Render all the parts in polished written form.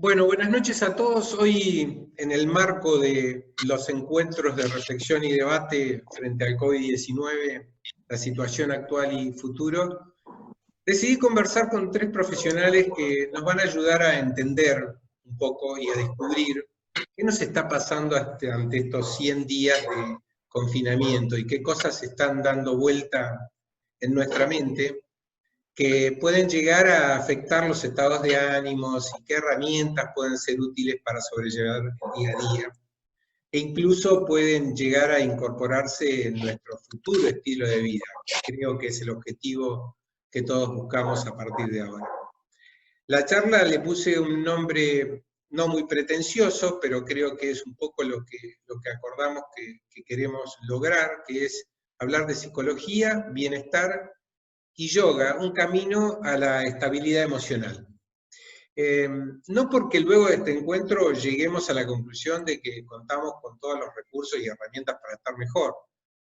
Bueno, buenas noches a todos. Hoy, en el marco de los encuentros de reflexión y debate frente al COVID-19, la situación actual y futuro, decidí conversar con tres profesionales que nos van a ayudar a entender un poco y a descubrir qué nos está pasando ante estos 100 días de confinamiento y qué cosas están dando vuelta en nuestra mente que pueden llegar a afectar los estados de ánimos y qué herramientas pueden ser útiles para sobrellevar el día a día. E incluso pueden llegar a incorporarse en nuestro futuro estilo de vida. Creo que es el objetivo que todos buscamos a partir de ahora. La charla le puse un nombre no muy pretencioso, pero creo que es un poco lo que acordamos que queremos lograr, que es hablar de psicología, bienestar y yoga, un camino a la estabilidad emocional. No porque luego de este encuentro lleguemos a la conclusión de que contamos con todos los recursos y herramientas para estar mejor,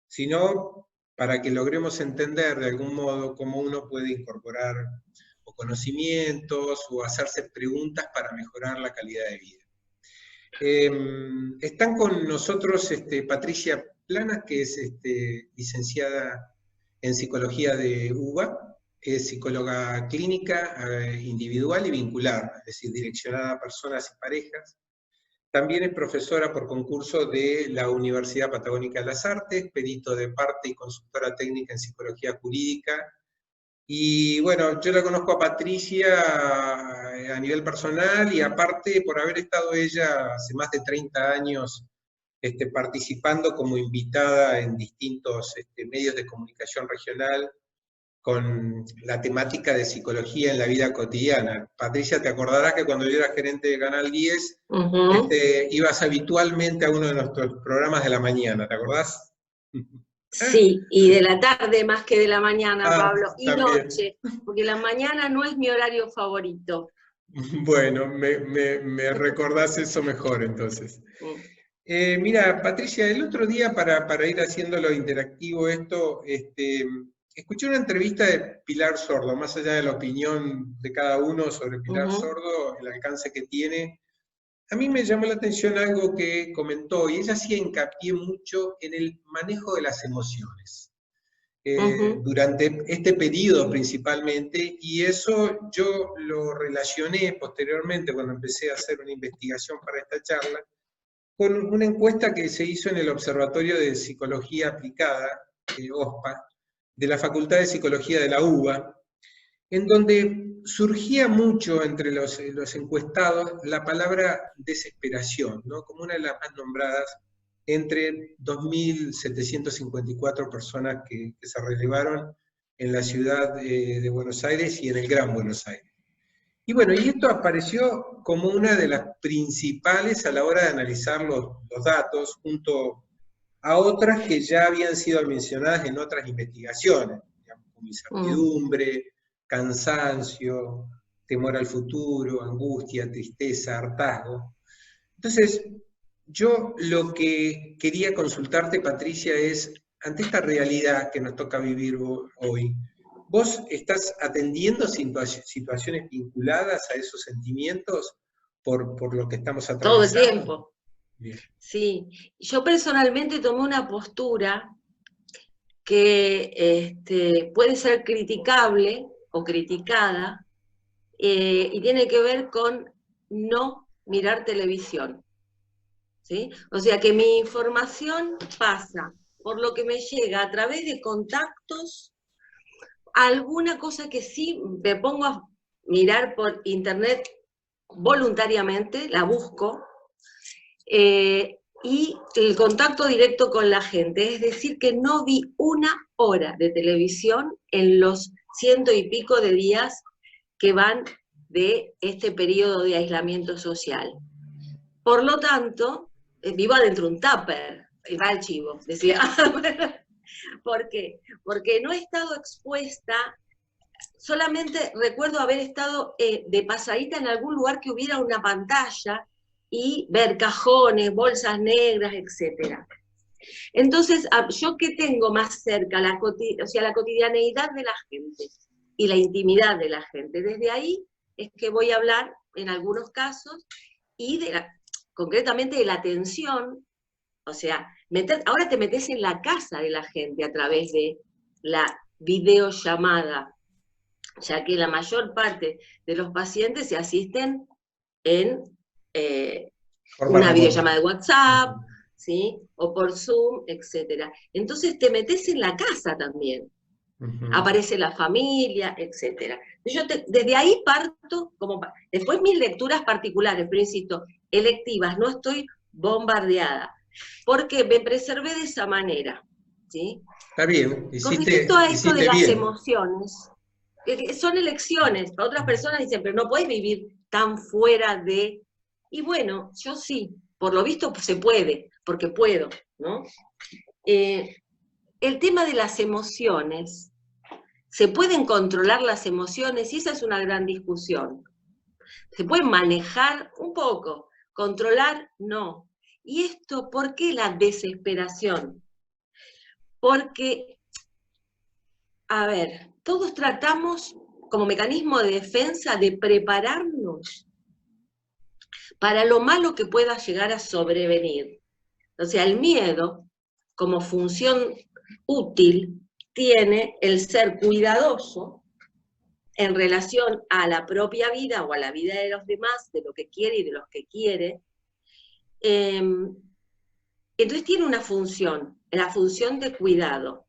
sino para que logremos entender de algún modo cómo uno puede incorporar o conocimientos o hacerse preguntas para mejorar la calidad de vida. Están con nosotros Patricia Planas, que es licenciada en psicología de UBA, es psicóloga clínica individual y vincular, es decir, direccionada a personas y parejas. También es profesora por concurso de la Universidad Patagónica de las Artes, perito de parte y consultora técnica en psicología jurídica. Y bueno, yo la conozco a Patricia a nivel personal y aparte por haber estado ella hace más de 30 años participando como invitada en distintos medios de comunicación regional con la temática de psicología en la vida cotidiana. Patricia, te acordarás que cuando yo era gerente de Canal 10, ibas habitualmente a uno de nuestros programas de la mañana, ¿te acordás? Sí, y de la tarde más que de la mañana, Pablo, y también. noche, porque la mañana no es mi horario favorito. Bueno, me recordás eso mejor entonces. Mira, Patricia, el otro día para ir haciéndolo interactivo esto, escuché una entrevista de Pilar Sordo, más allá de la opinión de cada uno sobre Pilar Sordo, el alcance que tiene. A mí me llamó la atención algo que comentó, y ella hacía hincapié mucho en el manejo de las emociones. Durante este periodo principalmente, y eso yo lo relacioné posteriormente cuando empecé a hacer una investigación para esta charla, con una encuesta que se hizo en el Observatorio de Psicología Aplicada, OSPA, de la Facultad de Psicología de la UBA, en donde surgía mucho entre los encuestados la palabra desesperación, ¿no? Como una de las más nombradas entre 2.754 personas que se relevaron en la ciudad de Buenos Aires y en el Gran Buenos Aires. Y bueno, y esto apareció como una de las principales a la hora de analizar los datos, junto a otras que ya habían sido mencionadas en otras investigaciones, digamos, como incertidumbre, cansancio, temor al futuro, angustia, tristeza, hartazgo. Entonces, yo lo que quería consultarte, Patricia, es, ante esta realidad que nos toca vivir hoy, ¿vos estás atendiendo situaciones vinculadas a esos sentimientos por lo que estamos atravesando? Todo el tiempo. Bien. Sí, yo personalmente tomé una postura que puede ser criticable o criticada, y tiene que ver con no mirar televisión. ¿Sí? O sea que mi información pasa por lo que me llega a través de contactos, alguna cosa que sí me pongo a mirar por internet voluntariamente, la busco, y el contacto directo con la gente, es decir, que no vi una hora de televisión en los 100 y pico de días que van de este periodo de aislamiento social. Por lo tanto, vivo adentro de un tupper, va el chivo, decía. ¿Por qué? Porque no he estado expuesta, solamente recuerdo haber estado de pasadita en algún lugar que hubiera una pantalla y ver cajones, bolsas negras, etc. Entonces, yo que tengo más cerca, la cotidianeidad de la gente y la intimidad de la gente, desde ahí es que voy a hablar en algunos casos, y concretamente de la atención, o sea, ahora te metes en la casa de la gente a través de la videollamada, ya que la mayor parte de los pacientes se asisten en una videollamada de WhatsApp, ¿sí? O por Zoom, etc. Entonces te metes en la casa también. Aparece la familia, etc. Desde ahí parto, después mis lecturas particulares, pero insisto, electivas, no estoy bombardeada, porque me preservé de esa manera, ¿sí? Está bien, con respecto a esto de las bien. Emociones, son elecciones, otras personas dicen, pero no puedes vivir tan fuera de... Y bueno, yo sí, por lo visto se puede, porque puedo, ¿no? El tema de las emociones, ¿se pueden controlar las emociones? Y esa es una gran discusión. ¿Se pueden manejar un poco? Controlar, no. ¿Y esto por qué la desesperación? Porque, a ver, todos tratamos como mecanismo de defensa de prepararnos para lo malo que pueda llegar a sobrevenir. O sea, el miedo, como función útil, tiene el ser cuidadoso en relación a la propia vida o a la vida de los demás, de lo que quiere y de los que quiere. Entonces tiene una función, la función de cuidado.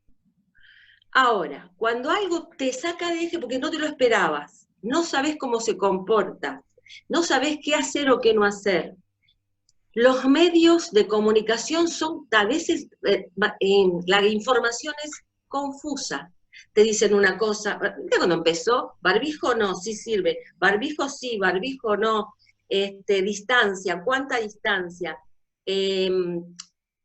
Ahora, cuando algo te saca de eje porque no te lo esperabas, no sabes cómo se comporta, no sabes qué hacer o qué no hacer, los medios de comunicación son, a veces, la información es confusa. Te dicen una cosa, ¿viste cuando empezó? Barbijo no, sí sirve, barbijo sí, barbijo no, distancia, ¿cuánta distancia?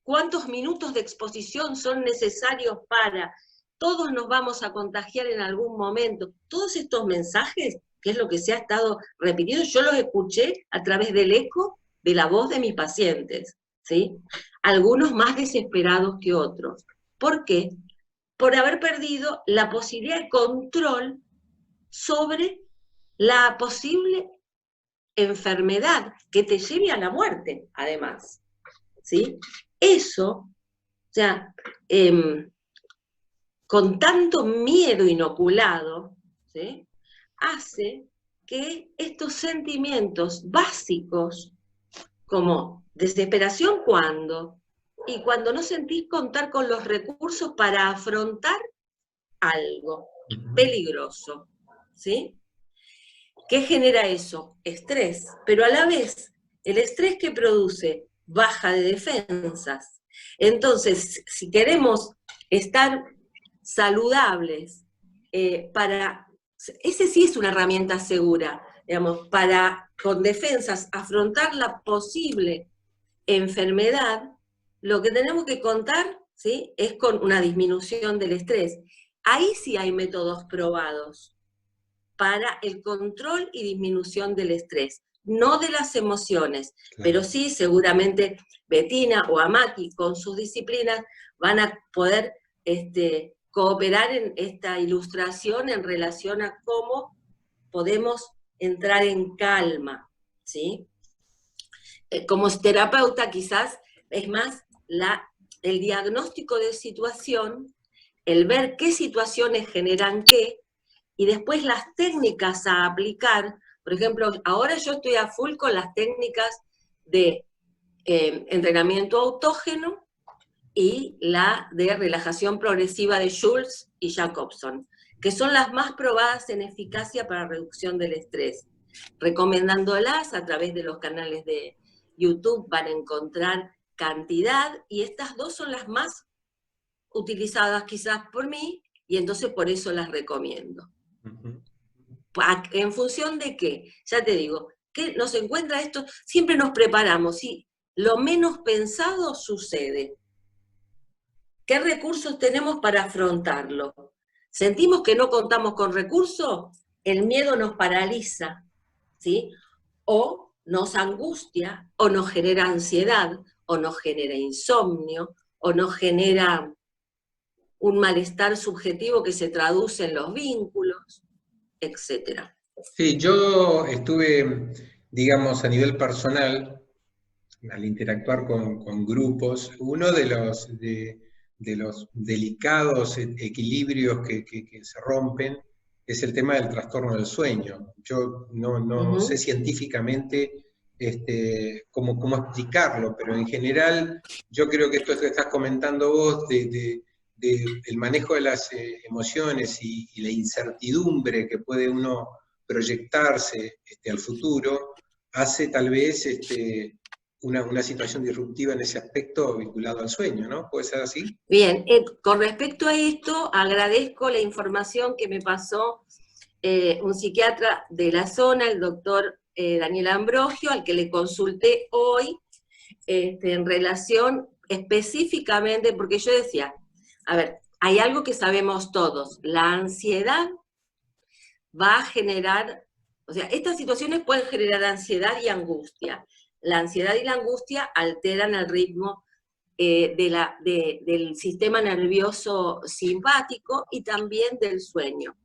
¿Cuántos minutos de exposición son necesarios para? Todos nos vamos a contagiar en algún momento. Todos estos mensajes, que es lo que se ha estado repitiendo, yo los escuché a través del eco de la voz de mis pacientes, ¿sí? Algunos más desesperados que otros. ¿Por qué? Por haber perdido la posibilidad de control sobre la posible enfermedad que te lleve a la muerte, además, ¿sí? Eso, o sea, con tanto miedo inoculado, ¿sí? Hace que estos sentimientos básicos, como desesperación y cuando no sentís contar con los recursos para afrontar algo peligroso, ¿sí? ¿Qué genera eso? Estrés, pero a la vez el estrés que produce baja de defensas. Entonces, si queremos estar saludables, ese sí es una herramienta segura, digamos, para con defensas afrontar la posible enfermedad, lo que tenemos que contar, ¿sí?, es con una disminución del estrés. Ahí sí hay métodos probados para el control y disminución del estrés, no de las emociones, claro. Pero sí seguramente Bettina o Amaki con sus disciplinas van a poder cooperar en esta ilustración en relación a cómo podemos entrar en calma, ¿sí? Como terapeuta quizás es más el diagnóstico de situación, el ver qué situaciones generan qué, y después las técnicas a aplicar. Por ejemplo, ahora yo estoy a full con las técnicas de entrenamiento autógeno y la de relajación progresiva de Schultz y Jacobson, que son las más probadas en eficacia para reducción del estrés. Recomendándolas a través de los canales de YouTube van a encontrar cantidad, y estas dos son las más utilizadas quizás por mí, y entonces por eso las recomiendo. ¿En función de qué? Ya te digo, ¿qué nos encuentra esto? Siempre nos preparamos, y lo menos pensado sucede. ¿Qué recursos tenemos para afrontarlo? ¿Sentimos que no contamos con recursos? El miedo nos paraliza, ¿sí? O nos angustia, o nos genera ansiedad, o nos genera insomnio, o nos genera un malestar subjetivo que se traduce en los vínculos, etc. Sí, yo estuve, digamos, a nivel personal, al interactuar con grupos, uno de los delicados equilibrios que se rompen es el tema del trastorno del sueño. Yo no sé Ujú. científicamente cómo explicarlo, pero en general yo creo que esto que estás comentando vos de el manejo de las emociones y la incertidumbre que puede uno proyectarse al futuro, hace tal vez una situación disruptiva en ese aspecto vinculado al sueño, ¿no? ¿Puede ser así? Bien, con respecto a esto, agradezco la información que me pasó un psiquiatra de la zona, el doctor Daniel Ambrogio, al que le consulté hoy en relación específicamente, porque yo decía, a ver, hay algo que sabemos todos, la ansiedad va a generar, o sea, estas situaciones pueden generar ansiedad y angustia. La ansiedad y la angustia alteran el ritmo del sistema nervioso simpático y también del sueño.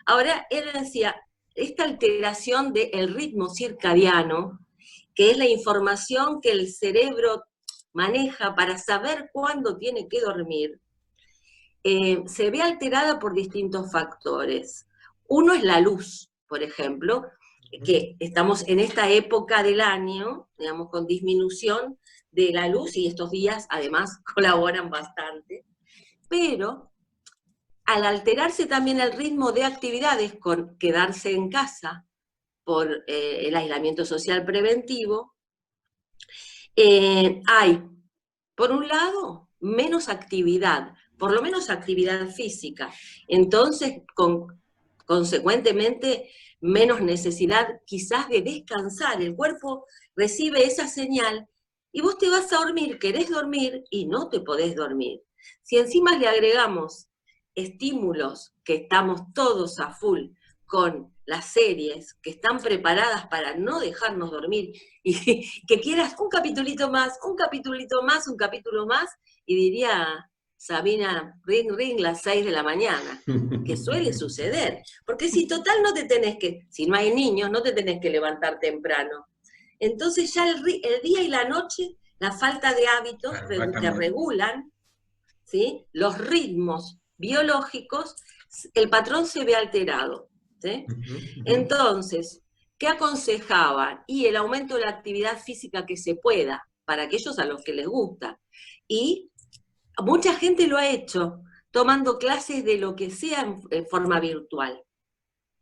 Ahora, él decía, esta alteración del ritmo circadiano, que es la información que el cerebro maneja para saber cuándo tiene que dormir, se ve alterada por distintos factores. Uno es la luz, por ejemplo, que estamos en esta época del año, digamos, con disminución de la luz y estos días además colaboran bastante, pero al alterarse también el ritmo de actividades con quedarse en casa por el aislamiento social preventivo, hay, por un lado, menos actividad, por lo menos actividad física. Entonces, consecuentemente, menos necesidad quizás de descansar. El cuerpo recibe esa señal y vos te vas a dormir, querés dormir y no te podés dormir. Si encima le agregamos estímulos, que estamos todos a full con las series que están preparadas para no dejarnos dormir y que quieras un capitulito más, un capitulito más, un capítulo más, y diría Sabina, ring, ring, las 6 de la mañana, que suele suceder. Porque si total no te tenés que, si no hay niños, no te tenés que levantar temprano. Entonces ya el día y la noche, la falta de hábitos Claro, va que cambiando. regulan, ¿sí?, los ritmos biológicos, el patrón se ve alterado. ¿Sí? Ujú, ujú. Entonces, ¿qué aconsejaban? Y el aumento de la actividad física que se pueda, para aquellos a los que les gusta. Y mucha gente lo ha hecho, tomando clases de lo que sea en forma virtual.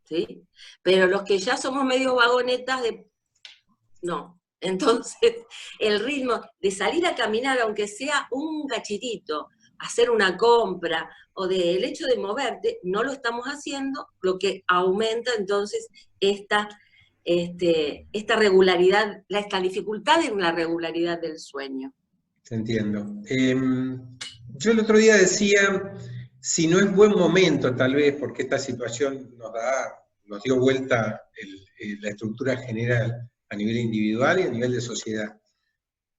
¿Sí? Pero los que ya somos medio vagonetas, no. Entonces, el ritmo de salir a caminar, aunque sea un cachitito, hacer una compra, o del hecho de moverte, no lo estamos haciendo, lo que aumenta entonces esta, esta regularidad, esta dificultad en la regularidad del sueño. Te entiendo. Yo el otro día decía, si no es buen momento, tal vez, porque esta situación nos dio vuelta la estructura general a nivel individual y a nivel de sociedad.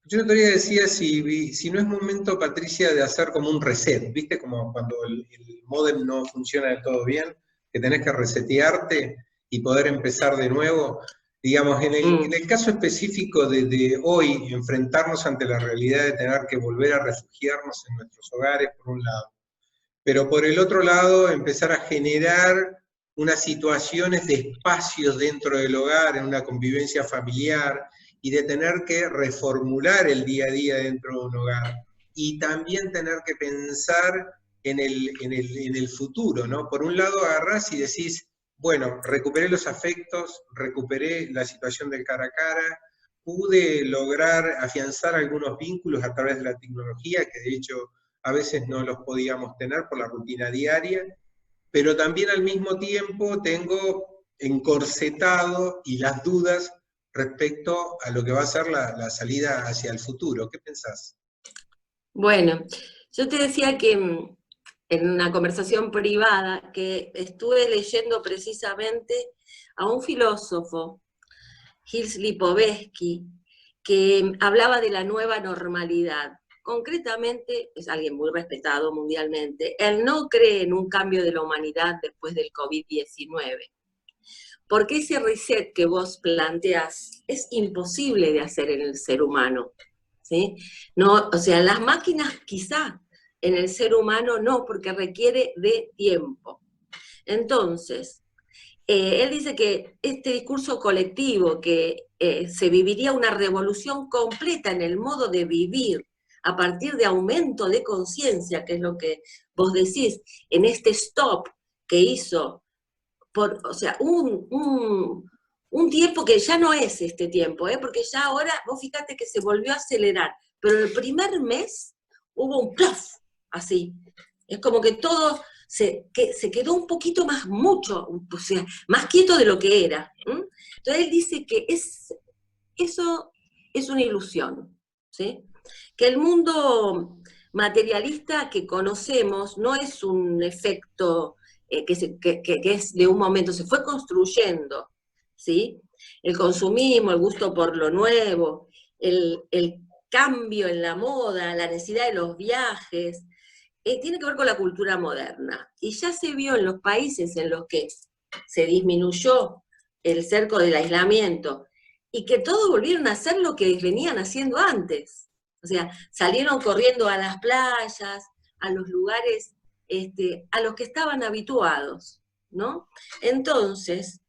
Yo el otro día decía, si no es momento, Patricia, de hacer como un reset, ¿viste? Como cuando el módem no funciona del todo bien, que tenés que resetearte y poder empezar de nuevo. Digamos, en Mm. el caso específico de hoy, enfrentarnos ante la realidad de tener que volver a refugiarnos en nuestros hogares, por un lado, pero por el otro lado, empezar a generar unas situaciones de espacios dentro del hogar, en una convivencia familiar, y de tener que reformular el día a día dentro de un hogar. Y también tener que pensar en el futuro, ¿no? Por un lado agarrás y decís, bueno, recuperé los afectos, recuperé la situación del cara a cara, pude lograr afianzar algunos vínculos a través de la tecnología, que de hecho a veces no los podíamos tener por la rutina diaria, pero también al mismo tiempo tengo encorsetado y las dudas respecto a lo que va a ser la salida hacia el futuro. ¿Qué pensás? Bueno, yo te decía que en una conversación privada que estuve leyendo precisamente a un filósofo, Gilles Lipovetsky, que hablaba de la nueva normalidad. Concretamente, es alguien muy respetado mundialmente, él no cree en un cambio de la humanidad después del COVID-19, Porque ese reset que vos planteás es imposible de hacer en el ser humano, ¿sí? No, o sea, las máquinas quizá, en el ser humano no, porque requiere de tiempo. Entonces, él dice que este discurso colectivo, que se viviría una revolución completa en el modo de vivir a partir de aumento de conciencia, que es lo que vos decís, en este stop que hizo, o sea, un tiempo que ya no es este tiempo, porque ya ahora, vos fíjate que se volvió a acelerar, pero el primer mes hubo un ¡plaf! Así, es como que todo se quedó un poquito más, mucho, o sea, más quieto de lo que era. Entonces él dice que eso es una ilusión, ¿sí? Que el mundo materialista que conocemos no es un efecto que es de un momento, se fue construyendo, ¿sí? El consumismo, el gusto por lo nuevo, el cambio en la moda, la necesidad de los viajes, tiene que ver con la cultura moderna. Y ya se vio en los países en los que se disminuyó el cerco del aislamiento y que todos volvieron a hacer lo que venían haciendo antes. O sea, salieron corriendo a las playas, a los lugares a los que estaban habituados, ¿no? Entonces,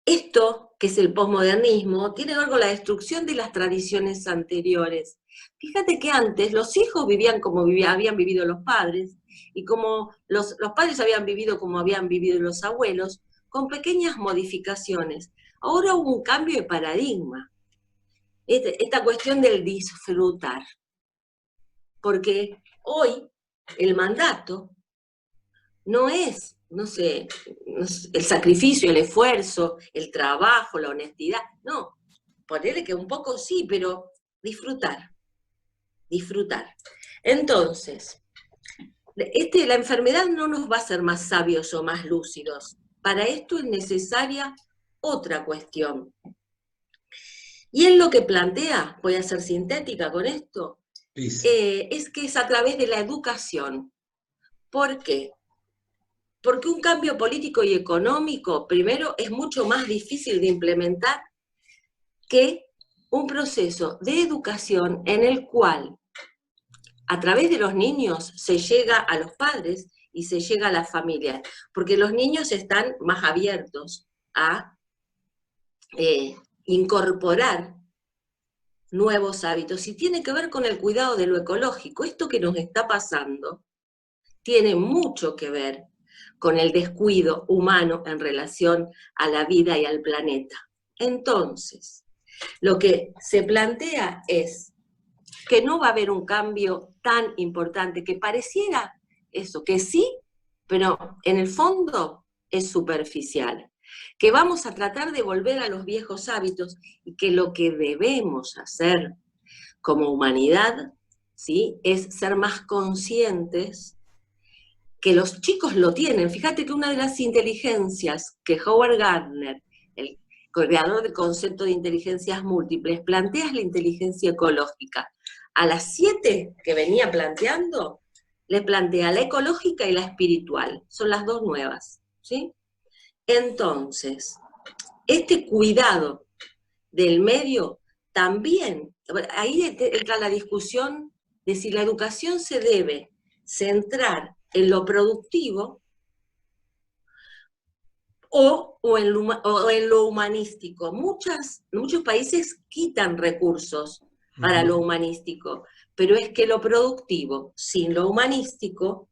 esto, que es el posmodernismo, tiene que ver con la destrucción de las tradiciones anteriores. Fíjate que antes los hijos vivían como habían vivido los padres, y como los padres habían vivido como habían vivido los abuelos, con pequeñas modificaciones. Ahora hubo un cambio de paradigma. Esta cuestión del disfrutar. Porque hoy el mandato no es, no sé, el sacrificio, el esfuerzo, el trabajo, la honestidad. No, ponerle que un poco sí, pero disfrutar. Entonces, la enfermedad no nos va a hacer más sabios o más lúcidos. Para esto es necesaria otra cuestión. Y él lo que plantea, voy a ser sintética con esto, es que es a través de la educación. ¿Por qué? Porque un cambio político y económico, primero, es mucho más difícil de implementar que un proceso de educación en el cual, a través de los niños, se llega a los padres y se llega a las familias, porque los niños están más abiertos a incorporar nuevos hábitos, y tiene que ver con el cuidado de lo ecológico. Esto que nos está pasando tiene mucho que ver con el descuido humano en relación a la vida y al planeta. Entonces, lo que se plantea es que no va a haber un cambio tan importante, que pareciera eso, que sí, pero en el fondo es superficial. Que vamos a tratar de volver a los viejos hábitos, y que lo que debemos hacer como humanidad, ¿sí?, es ser más conscientes, que los chicos lo tienen. Fíjate que una de las inteligencias que Howard Gardner, el creador del concepto de inteligencias múltiples, plantea es la inteligencia ecológica. A las 7 que venía planteando, le plantea la ecológica y la espiritual. Son las dos nuevas, ¿sí? Entonces, este cuidado del medio también, ahí entra la discusión de si la educación se debe centrar en lo productivo o en lo humanístico. Muchos países quitan recursos para lo humanístico, pero es que lo productivo sin lo humanístico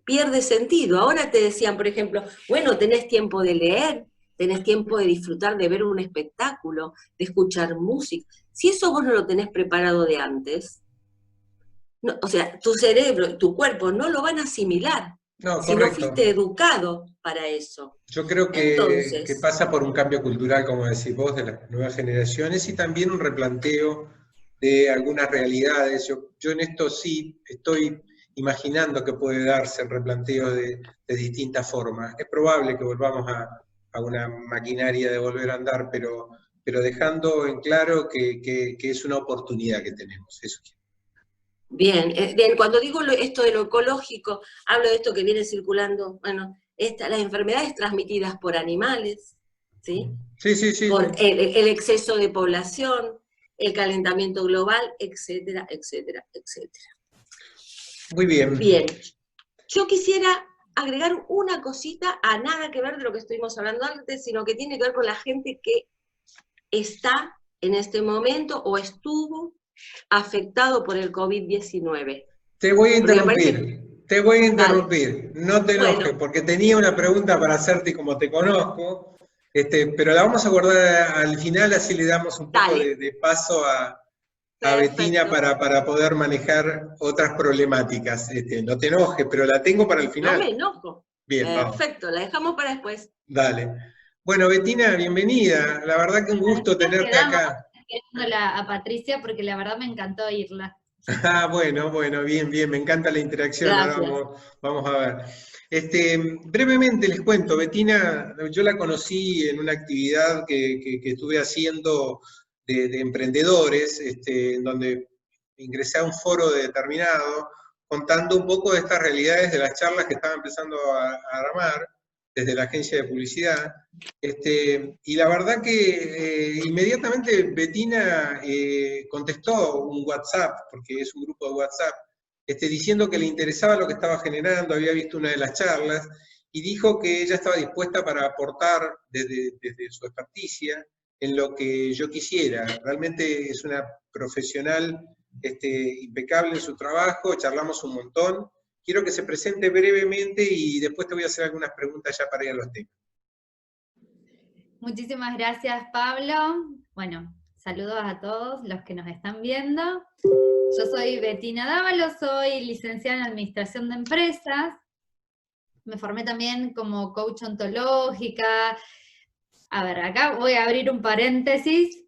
pierde sentido. Ahora te decían, por ejemplo, bueno, tenés tiempo de leer, tenés tiempo de disfrutar, de ver un espectáculo, de escuchar música. Si eso vos no lo tenés preparado de antes, no, o sea, tu cerebro, tu cuerpo no lo van a asimilar. No, Si no correcto. fuiste educado para eso. Yo creo que pasa por un cambio cultural, como decís vos, de las nuevas generaciones, y también un replanteo de algunas realidades. Yo en esto sí estoy imaginando que puede darse el replanteo de distintas formas. Es probable que volvamos a una maquinaria de volver a andar, pero dejando en claro que es una oportunidad que tenemos. Eso. Bien, bien, cuando digo esto de lo ecológico, hablo de esto que viene circulando, bueno, las enfermedades transmitidas por animales, ¿sí? Sí, sí, sí. Por el exceso de población, el calentamiento global, etcétera, etcétera, etcétera. Muy bien. Bien, yo quisiera agregar una cosita a nada que ver de lo que estuvimos hablando antes, sino que tiene que ver con la gente que está en este momento o estuvo afectado por el COVID-19. Te voy a Porque me interrumpir, parece... te voy a Dale. interrumpir, no te enojes, Bueno, porque tenía una pregunta para hacerte y como te conozco, pero la vamos a guardar al final, así le damos un poco dale. de paso a Bettina Perfecto. para poder manejar otras problemáticas. No te enojes, pero la tengo para el No me final. enojo. Bien, vamos, Perfecto, la dejamos para después. dale. Bueno, Bettina, bienvenida. La verdad que un gusto tenerte Quedamos acá. esperándola a Patricia porque la verdad me encantó oírla. Ah, bueno, bien, bien, me encanta la interacción. Ahora Gracias. vamos a ver. Brevemente les cuento, Bettina, yo la conocí en una actividad que estuve haciendo de emprendedores, en donde ingresé a un foro determinado, contando un poco de estas realidades de las charlas que estaba empezando a armar desde la agencia de publicidad. Y la verdad que inmediatamente Bettina contestó un WhatsApp, porque es un grupo de WhatsApp, diciendo que le interesaba lo que estaba generando, había visto una de las charlas, y dijo que ella estaba dispuesta para aportar desde su experticia en lo que yo quisiera. Realmente es una profesional impecable en su trabajo, charlamos un montón. Quiero que se presente brevemente y después te voy a hacer algunas preguntas ya para ir a los temas. Muchísimas gracias, Pablo. Bueno, saludos a todos los que nos están viendo. Yo soy Bettina Dávalo, soy licenciada en Administración de Empresas. Me formé también como coach ontológica. A ver, acá voy a abrir un paréntesis.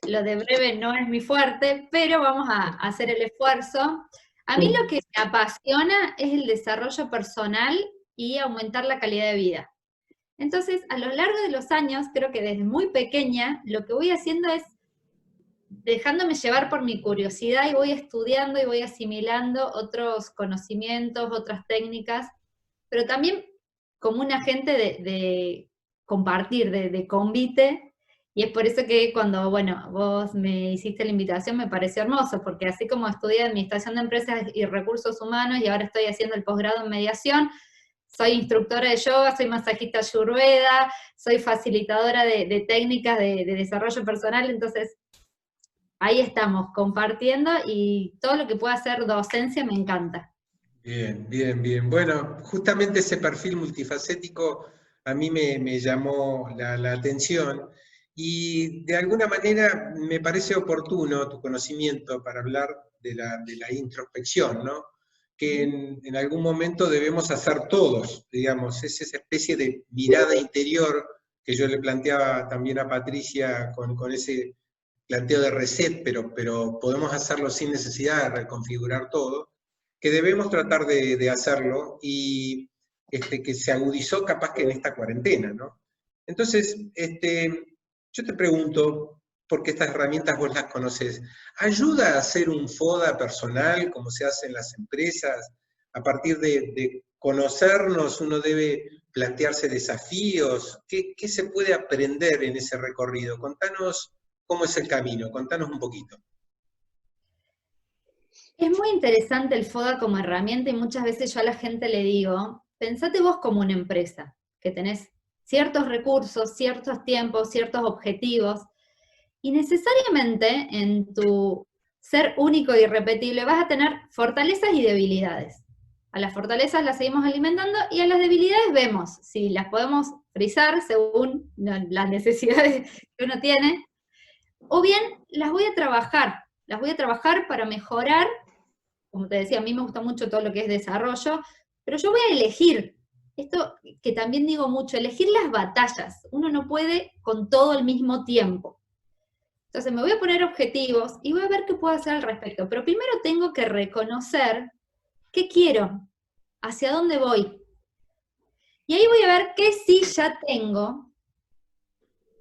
Lo de breve no es mi fuerte, pero vamos a hacer el esfuerzo. A mí lo que me apasiona es el desarrollo personal y aumentar la calidad de vida. Entonces, a lo largo de los años, creo que desde muy pequeña, lo que voy haciendo es dejándome llevar por mi curiosidad y voy estudiando y voy asimilando otros conocimientos, otras técnicas, pero también como un agente de compartir, de convite, y es por eso que cuando, bueno, vos me hiciste la invitación me pareció hermoso, porque así como estudié Administración de Empresas y Recursos Humanos y ahora estoy haciendo el posgrado en Mediación, soy instructora de yoga, soy masajista ayurveda, soy facilitadora de técnicas de desarrollo personal, entonces ahí estamos compartiendo y todo lo que pueda hacer docencia me encanta. Bien, bien, bien. Bueno, justamente ese perfil multifacético a mí me llamó la atención y de alguna manera me parece oportuno tu conocimiento para hablar de la introspección, ¿no? Que en algún momento debemos hacer todos, digamos, es esa especie de mirada interior que yo le planteaba también a Patricia con ese planteo de reset, pero podemos hacerlo sin necesidad de reconfigurar todo, que debemos tratar de hacerlo y que se agudizó capaz que en esta cuarentena, ¿no? Entonces, yo te pregunto, porque estas herramientas vos las conoces, ¿ayuda a hacer un FODA personal como se hace en las empresas? A partir de conocernos uno debe plantearse desafíos. ¿Qué se puede aprender en ese recorrido? Contanos cómo es el camino, contanos un poquito. Es muy interesante el FODA como herramienta y muchas veces yo a la gente le digo, pensate vos como una empresa, que tenés ciertos recursos, ciertos tiempos, ciertos objetivos, y necesariamente en tu ser único e irrepetible vas a tener fortalezas y debilidades. A las fortalezas las seguimos alimentando y a las debilidades vemos si las podemos frizar según las necesidades que uno tiene, o bien las voy a trabajar para mejorar. Como te decía, a mí me gusta mucho todo lo que es desarrollo, pero yo voy a elegir, esto que también digo mucho, elegir las batallas. Uno no puede con todo al mismo tiempo. Entonces me voy a poner objetivos y voy a ver qué puedo hacer al respecto. Pero primero tengo que reconocer qué quiero, hacia dónde voy. Y ahí voy a ver qué sí ya tengo,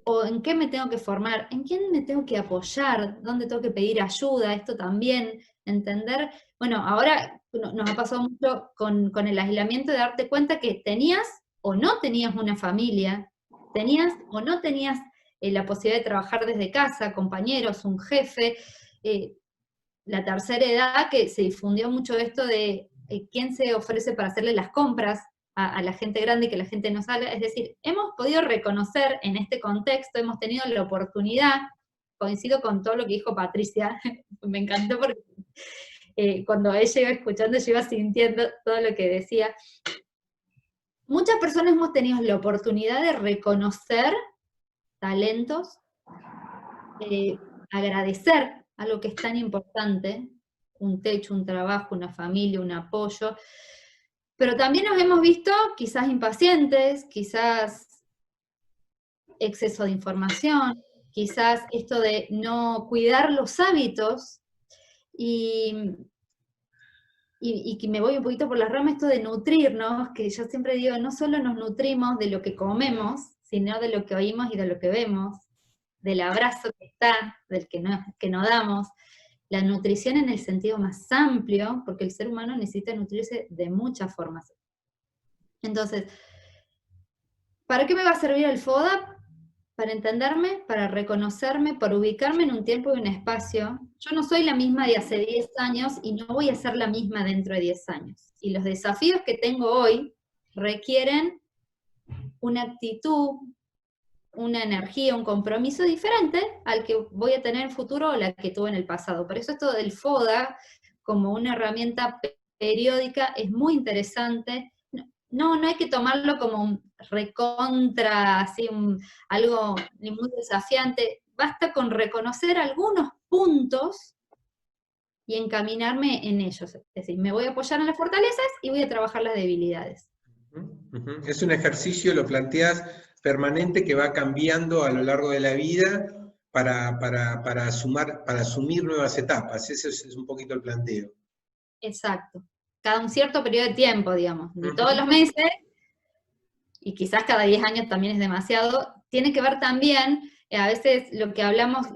o en qué me tengo que formar, en quién me tengo que apoyar, dónde tengo que pedir ayuda, esto también, entender. Bueno, ahora nos ha pasado mucho con el aislamiento de darte cuenta que tenías o no tenías una familia, tenías o no tenías la posibilidad de trabajar desde casa, compañeros, un jefe, la tercera edad, que se difundió mucho esto de quién se ofrece para hacerle las compras a la gente grande y que la gente no sale. Es decir, hemos podido reconocer en este contexto, hemos tenido la oportunidad, coincido con todo lo que dijo Patricia, me encantó porque cuando ella iba escuchando, yo iba sintiendo todo lo que decía. Muchas personas hemos tenido la oportunidad de reconocer talentos, agradecer algo que es tan importante, un techo, un trabajo, una familia, un apoyo, pero también nos hemos visto quizás impacientes, quizás exceso de información, quizás esto de no cuidar los hábitos, y que me voy un poquito por las ramas, esto de nutrirnos, que yo siempre digo, no solo nos nutrimos de lo que comemos, sino de lo que oímos y de lo que vemos, del abrazo que está, del que no damos, la nutrición en el sentido más amplio, porque el ser humano necesita nutrirse de muchas formas. Entonces, ¿para qué me va a servir el FODA? Para entenderme, para reconocerme, para ubicarme en un tiempo y un espacio. Yo no soy la misma de hace 10 años y no voy a ser la misma dentro de 10 años. Y los desafíos que tengo hoy requieren una actitud, una energía, un compromiso diferente al que voy a tener en el futuro o la que tuve en el pasado. Por eso esto del FODA como una herramienta periódica es muy interesante. No hay que tomarlo como un recontra, así, algo muy desafiante. Basta con reconocer algunos puntos y encaminarme en ellos. Es decir, me voy a apoyar en las fortalezas y voy a trabajar las debilidades. Es un ejercicio, lo planteas, permanente, que va cambiando a lo largo de la vida para asumir nuevas etapas. Ese es un poquito el planteo. Exacto. Cada un cierto periodo de tiempo, digamos, de todos los meses, y quizás cada 10 años también es demasiado. Tiene que ver también, a veces lo que hablamos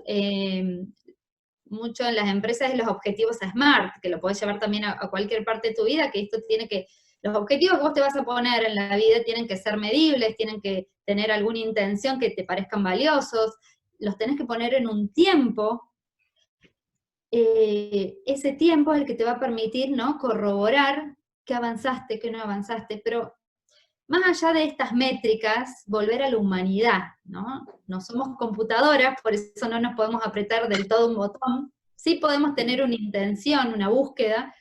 mucho en las empresas es los objetivos SMART, que lo podés llevar también a cualquier parte de tu vida, que esto tiene que, los objetivos que vos te vas a poner en la vida tienen que ser medibles, tienen que tener alguna intención que te parezcan valiosos, los tenés que poner en un tiempo. Ese tiempo es el que te va a permitir, ¿no?, corroborar qué avanzaste, qué no avanzaste, pero más allá de estas métricas, volver a la humanidad, ¿no? No somos computadoras, por eso no nos podemos apretar del todo un botón, sí podemos tener una intención, una búsqueda,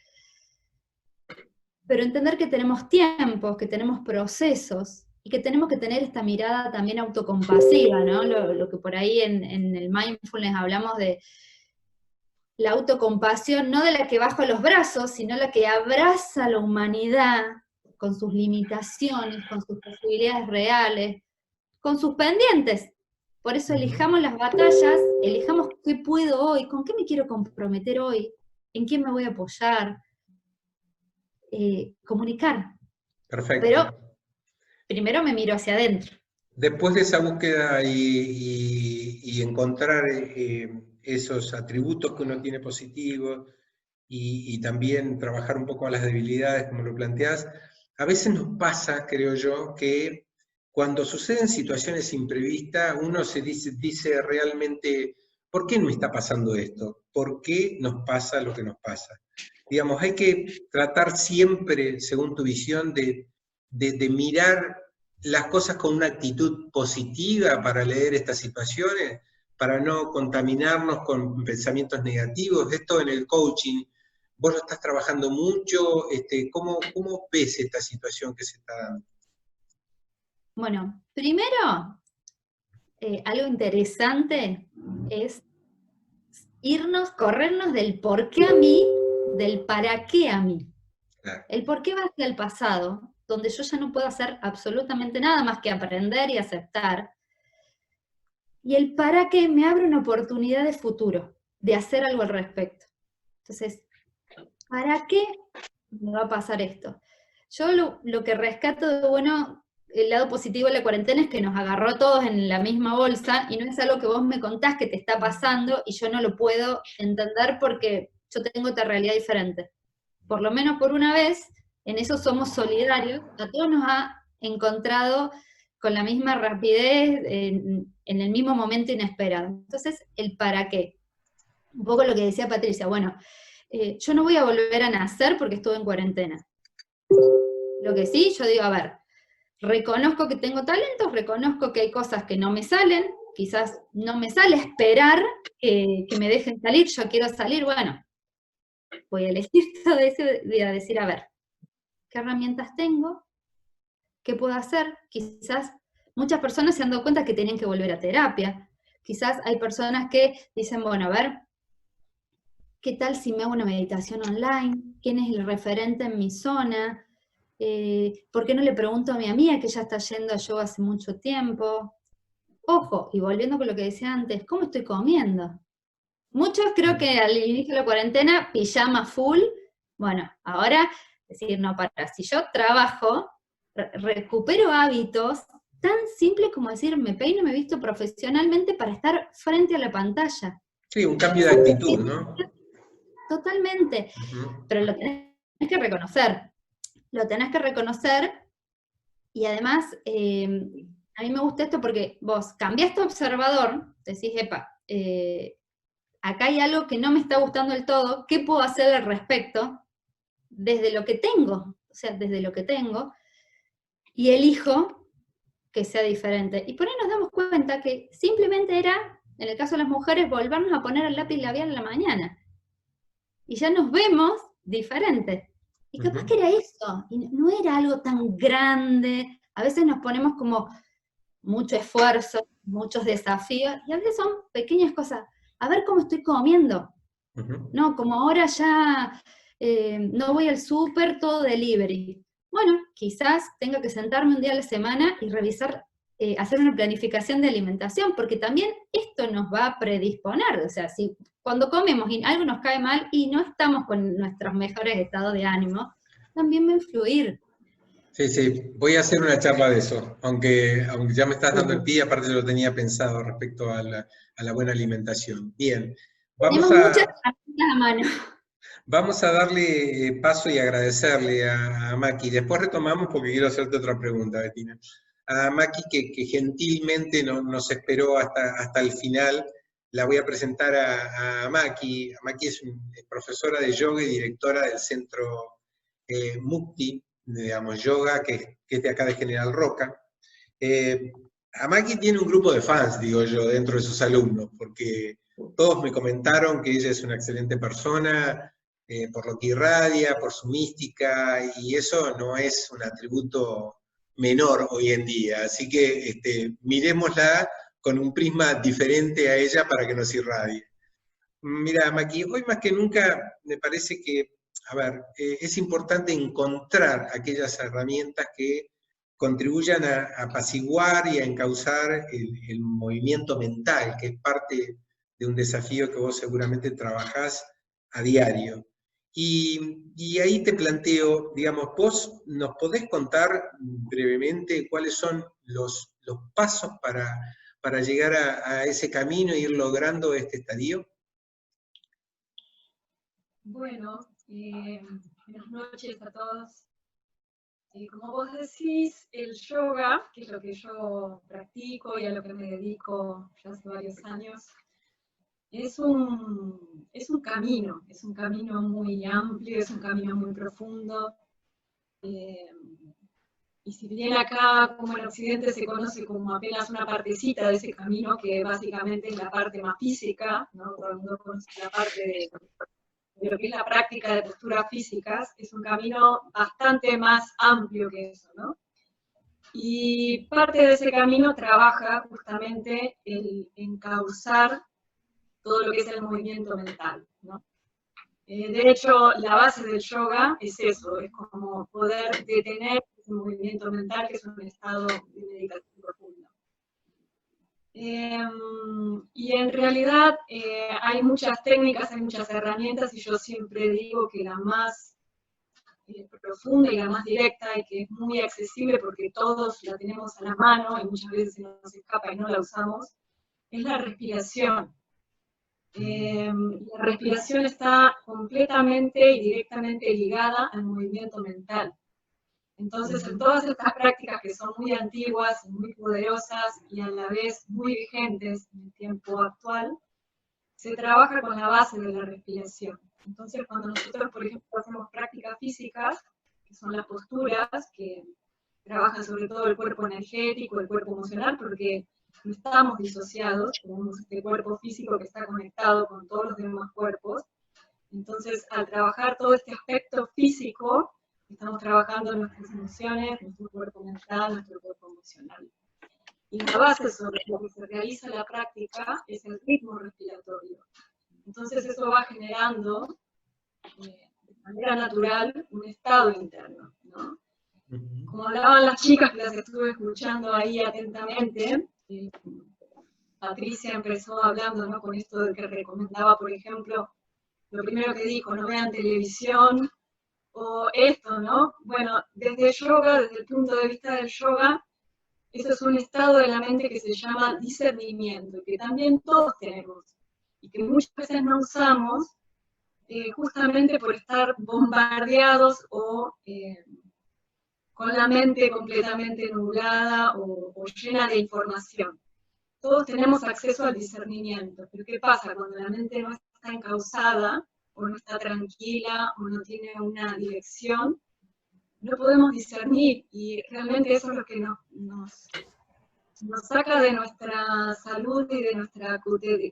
pero entender que tenemos tiempos, que tenemos procesos, y que tenemos que tener esta mirada también autocompasiva, ¿no? Lo que por ahí en el mindfulness hablamos de la autocompasión, no de la que bajo los brazos, sino la que abraza a la humanidad con sus limitaciones, con sus posibilidades reales, con sus pendientes. Por eso elijamos las batallas, elijamos qué puedo hoy, con qué me quiero comprometer hoy, en quién me voy a apoyar, comunicar. Perfecto. Pero primero me miro hacia adentro. Después de esa búsqueda y encontrar esos atributos que uno tiene positivos y también trabajar un poco a las debilidades, como lo planteás, a veces nos pasa, creo yo, que cuando suceden situaciones imprevistas, uno se dice realmente, ¿por qué me está pasando esto? ¿Por qué nos pasa lo que nos pasa? Digamos, hay que tratar siempre, según tu visión, de mirar las cosas con una actitud positiva para leer estas situaciones, para no contaminarnos con pensamientos negativos. Esto en el coaching, vos lo estás trabajando mucho, ¿cómo ves esta situación que se está dando? Bueno, primero, algo interesante es corrernos del por qué a mí, del para qué a mí. Claro. El por qué va hacia el pasado, donde yo ya no puedo hacer absolutamente nada más que aprender y aceptar. Y el para qué me abre una oportunidad de futuro, de hacer algo al respecto. Entonces, ¿para qué me va a pasar esto? Yo lo que rescato de, bueno, el lado positivo de la cuarentena es que nos agarró a todos en la misma bolsa, y no es algo que vos me contás que te está pasando, y yo no lo puedo entender porque yo tengo otra realidad diferente. Por lo menos por una vez, en eso somos solidarios, a todos nos ha encontrado con la misma rapidez, en el mismo momento inesperado. Entonces, el para qué. Un poco lo que decía Patricia, bueno, yo no voy a volver a nacer porque estuve en cuarentena. Lo que sí, yo digo, a ver, reconozco que tengo talentos, reconozco que hay cosas que no me salen, quizás no me sale esperar que me dejen salir, yo quiero salir, bueno, voy a elegir todo eso y a decir, a ver, ¿qué herramientas tengo? ¿Qué puedo hacer? Quizás muchas personas se han dado cuenta que tienen que volver a terapia. Quizás hay personas que dicen, bueno, a ver, ¿qué tal si me hago una meditación online? ¿Quién es el referente en mi zona? ¿Por qué no le pregunto a mi amiga que ya está yendo a yoga hace mucho tiempo? Ojo, y volviendo con lo que decía antes, ¿cómo estoy comiendo? Muchos creo que al inicio de la cuarentena, pijama full. Bueno, ahora, decir, no, para, si yo trabajo, recupero hábitos tan simples como decir, me peino, me visto profesionalmente para estar frente a la pantalla. Sí, un cambio de actitud, ¿no? Totalmente. Pero lo tenés que reconocer. Lo tenés que reconocer y además, a mí me gusta esto porque vos cambiaste observador, decís, epa, acá hay algo que no me está gustando del todo, ¿qué puedo hacer al respecto? Desde lo que tengo, o sea, desde lo que tengo, y elijo que sea diferente. Y por ahí nos damos cuenta que simplemente era, en el caso de las mujeres, volvernos a poner el lápiz labial en la mañana. Y ya nos vemos diferentes. Y capaz que era eso, y no era algo tan grande. A veces nos ponemos como mucho esfuerzo, muchos desafíos, y a veces son pequeñas cosas. A ver cómo estoy comiendo. No, como ahora ya no voy al súper, todo delivery. Bueno, quizás tenga que sentarme un día a la semana y revisar, hacer una planificación de alimentación, porque también esto nos va a predisponer. O sea, si cuando comemos y algo nos cae mal y no estamos con nuestros mejores estados de ánimo, también va a influir. Sí, sí, voy a hacer una charla de eso, aunque ya me estás dando el pie, aparte yo lo tenía pensado respecto a la buena alimentación. Bien, Tenemos muchas herramientas a mano. Vamos a darle paso y agradecerle a Maki. Después retomamos porque quiero hacerte otra pregunta, Bettina. A Maki que gentilmente nos esperó hasta el final. La voy a presentar a Maki. Maki es profesora de yoga y directora del centro Mukti, digamos, yoga, que es de acá de General Roca. Maki tiene un grupo de fans, digo yo, dentro de sus alumnos, porque todos me comentaron que ella es una excelente persona, por lo que irradia, por su mística, y eso no es un atributo menor hoy en día. Así que miremosla con un prisma diferente a ella para que nos irradie. Mira, Maki, hoy más que nunca me parece que, a ver, es importante encontrar aquellas herramientas que contribuyan a apaciguar y a encauzar el movimiento mental, que es parte de un desafío que vos seguramente trabajás a diario. Y ahí te planteo, digamos, vos nos podés contar brevemente cuáles son los pasos para llegar a ese camino e ir logrando este estadio. Bueno, buenas noches a todos. Como vos decís, el yoga, que es lo que yo practico y a lo que me dedico ya hace varios años, es un camino muy amplio, es un camino muy profundo. Y si bien acá, como en Occidente, se conoce como apenas una partecita de ese camino, que básicamente es la parte más física, ¿no? Todo el mundo conoce la parte de lo que es la práctica de posturas físicas, es un camino bastante más amplio que eso, ¿no? Y parte de ese camino trabaja justamente el encauzar todo lo que es el movimiento mental, ¿no? De hecho, la base del yoga es eso, es como poder detener ese movimiento mental, que es un estado de meditación profunda. Y en realidad hay muchas técnicas, hay muchas herramientas, y yo siempre digo que la más profunda y la más directa, y que es muy accesible porque todos la tenemos a la mano y muchas veces se nos escapa y no la usamos, es la respiración. La respiración está completamente y directamente ligada al movimiento mental. Entonces, en todas estas prácticas que son muy antiguas, muy poderosas y a la vez muy vigentes en el tiempo actual, se trabaja con la base de la respiración. Entonces, cuando nosotros, por ejemplo, hacemos prácticas físicas, que son las posturas, que trabajan sobre todo el cuerpo energético, el cuerpo emocional, porque no estamos disociados, tenemos este cuerpo físico que está conectado con todos los demás cuerpos. Entonces, al trabajar todo este aspecto físico, estamos trabajando nuestras emociones, nuestro cuerpo mental, nuestro cuerpo emocional. Y la base sobre lo que se realiza la práctica es el ritmo respiratorio. Entonces eso va generando de manera natural un estado interno, ¿no? Como hablaban las chicas que las estuve escuchando ahí atentamente, Patricia empezó hablando, ¿no?, con esto de que recomendaba, por ejemplo, lo primero que dijo, no vean televisión, o esto, ¿no? Bueno, desde yoga, desde el punto de vista del yoga, eso es un estado de la mente que se llama discernimiento, que también todos tenemos, y que muchas veces no usamos justamente por estar bombardeados o con la mente completamente nublada o llena de información. Todos tenemos acceso al discernimiento, pero ¿qué pasa cuando la mente no está encauzada, o no está tranquila, o no tiene una dirección? No podemos discernir, y realmente eso es lo que nos saca de nuestra salud y de nuestra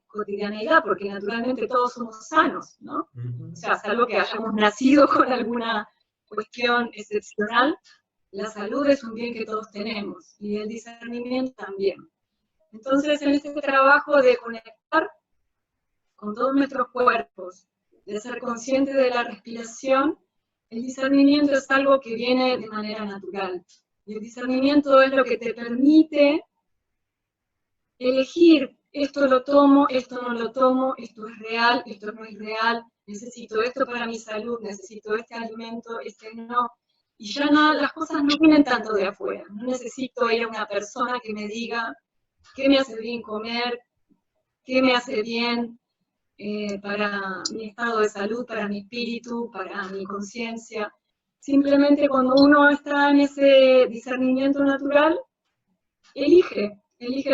cotidianeidad, porque naturalmente todos somos sanos, ¿no? O sea, salvo que hayamos nacido con alguna cuestión excepcional, la salud es un bien que todos tenemos, y el discernimiento también. Entonces, en este trabajo de conectar con todos nuestros cuerpos, de ser consciente de la respiración, el discernimiento es algo que viene de manera natural. Y el discernimiento es lo que te permite elegir, esto lo tomo, esto no lo tomo, esto es real, esto no es real, necesito esto para mi salud, necesito este alimento, este no. Y ya no, las cosas no vienen tanto de afuera. No necesito ir a una persona que me diga qué me hace bien comer, qué me hace bien para mi estado de salud, para mi espíritu, para mi conciencia. Simplemente cuando uno está en ese discernimiento natural, elige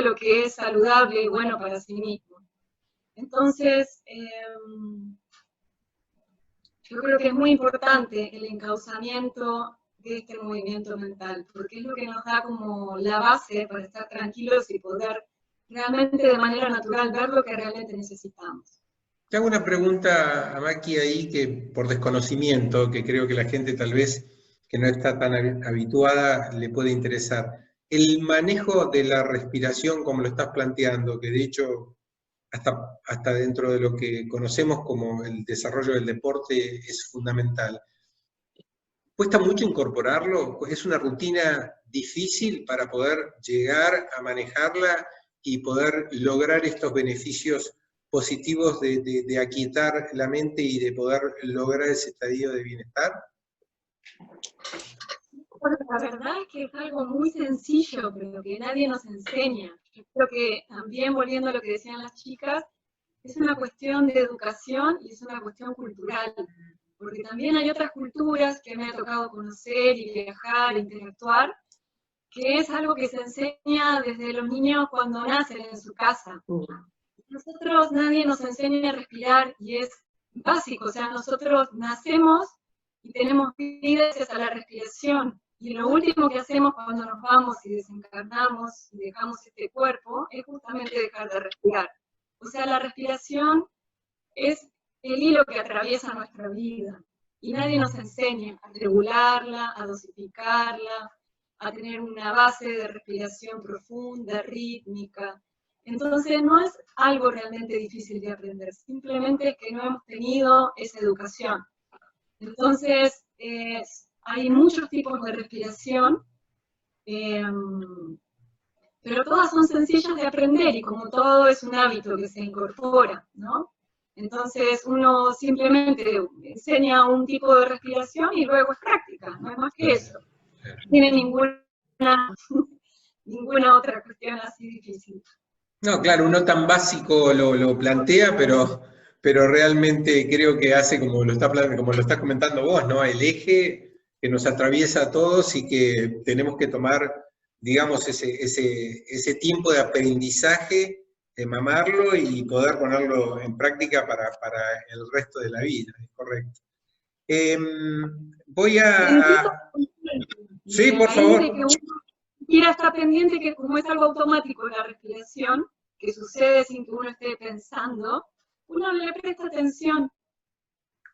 lo que es saludable y bueno para sí mismo. Entonces, yo creo que es muy importante el encauzamiento de este movimiento mental, porque es lo que nos da como la base para estar tranquilos y poder realmente de manera natural ver lo que realmente necesitamos. Te hago una pregunta a Maki ahí, que por desconocimiento, que creo que la gente tal vez que no está tan habituada le puede interesar. El manejo de la respiración, como lo estás planteando, que de hecho hasta dentro de lo que conocemos como el desarrollo del deporte es fundamental. ¿Cuesta mucho incorporarlo? ¿Es una rutina difícil para poder llegar a manejarla y poder lograr estos beneficios positivos de aquietar la mente y de poder lograr ese estadio de bienestar? Bueno, la verdad es que es algo muy sencillo, pero que nadie nos enseña. Yo creo que también, volviendo a lo que decían las chicas, es una cuestión de educación y es una cuestión cultural. Porque también hay otras culturas que me ha tocado conocer y viajar, interactuar, que es algo que se enseña desde los niños cuando nacen en su casa. Nosotros, nadie nos enseña a respirar y es básico, o sea, nosotros nacemos y tenemos vida gracias a la respiración. Y lo último que hacemos cuando nos vamos y desencarnamos y dejamos este cuerpo es justamente dejar de respirar. O sea, la respiración es el hilo que atraviesa nuestra vida. Y nadie nos enseña a regularla, a dosificarla, a tener una base de respiración profunda, rítmica. Entonces no es algo realmente difícil de aprender, simplemente es que no hemos tenido esa educación. Entonces, hay muchos tipos de respiración, pero todas son sencillas de aprender y como todo es un hábito que se incorpora, ¿no? Entonces uno simplemente enseña un tipo de respiración y luego es práctica, no es más que eso. No tiene ninguna otra cuestión así difícil. No, claro, uno tan básico lo plantea, pero realmente creo que hace como lo estás comentando vos, ¿no? El eje nos atraviesa a todos y que tenemos que tomar, digamos, ese tiempo de aprendizaje, de mamarlo y poder ponerlo en práctica para el resto de la vida, es correcto. Voy a... Sí, por favor. Que uno quiera estar pendiente que como es algo automático la respiración, que sucede sin que uno esté pensando, uno le presta atención.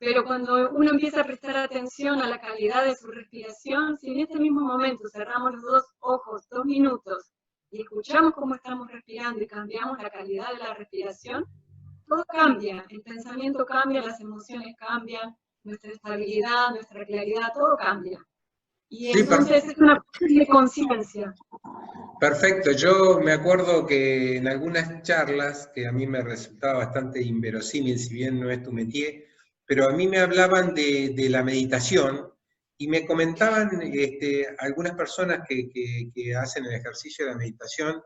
Pero cuando uno empieza a prestar atención a la calidad de su respiración, si en este mismo momento cerramos los dos ojos 2 minutos y escuchamos cómo estamos respirando y cambiamos la calidad de la respiración, todo cambia, el pensamiento cambia, las emociones cambian, nuestra estabilidad, nuestra claridad, todo cambia. Y sí, entonces es una cuestión de conciencia. Perfecto, yo me acuerdo que en algunas charlas, que a mí me resultaba bastante inverosímil, si bien no es tu métier, pero a mí me hablaban de la meditación y me comentaban algunas personas que hacen el ejercicio de la meditación,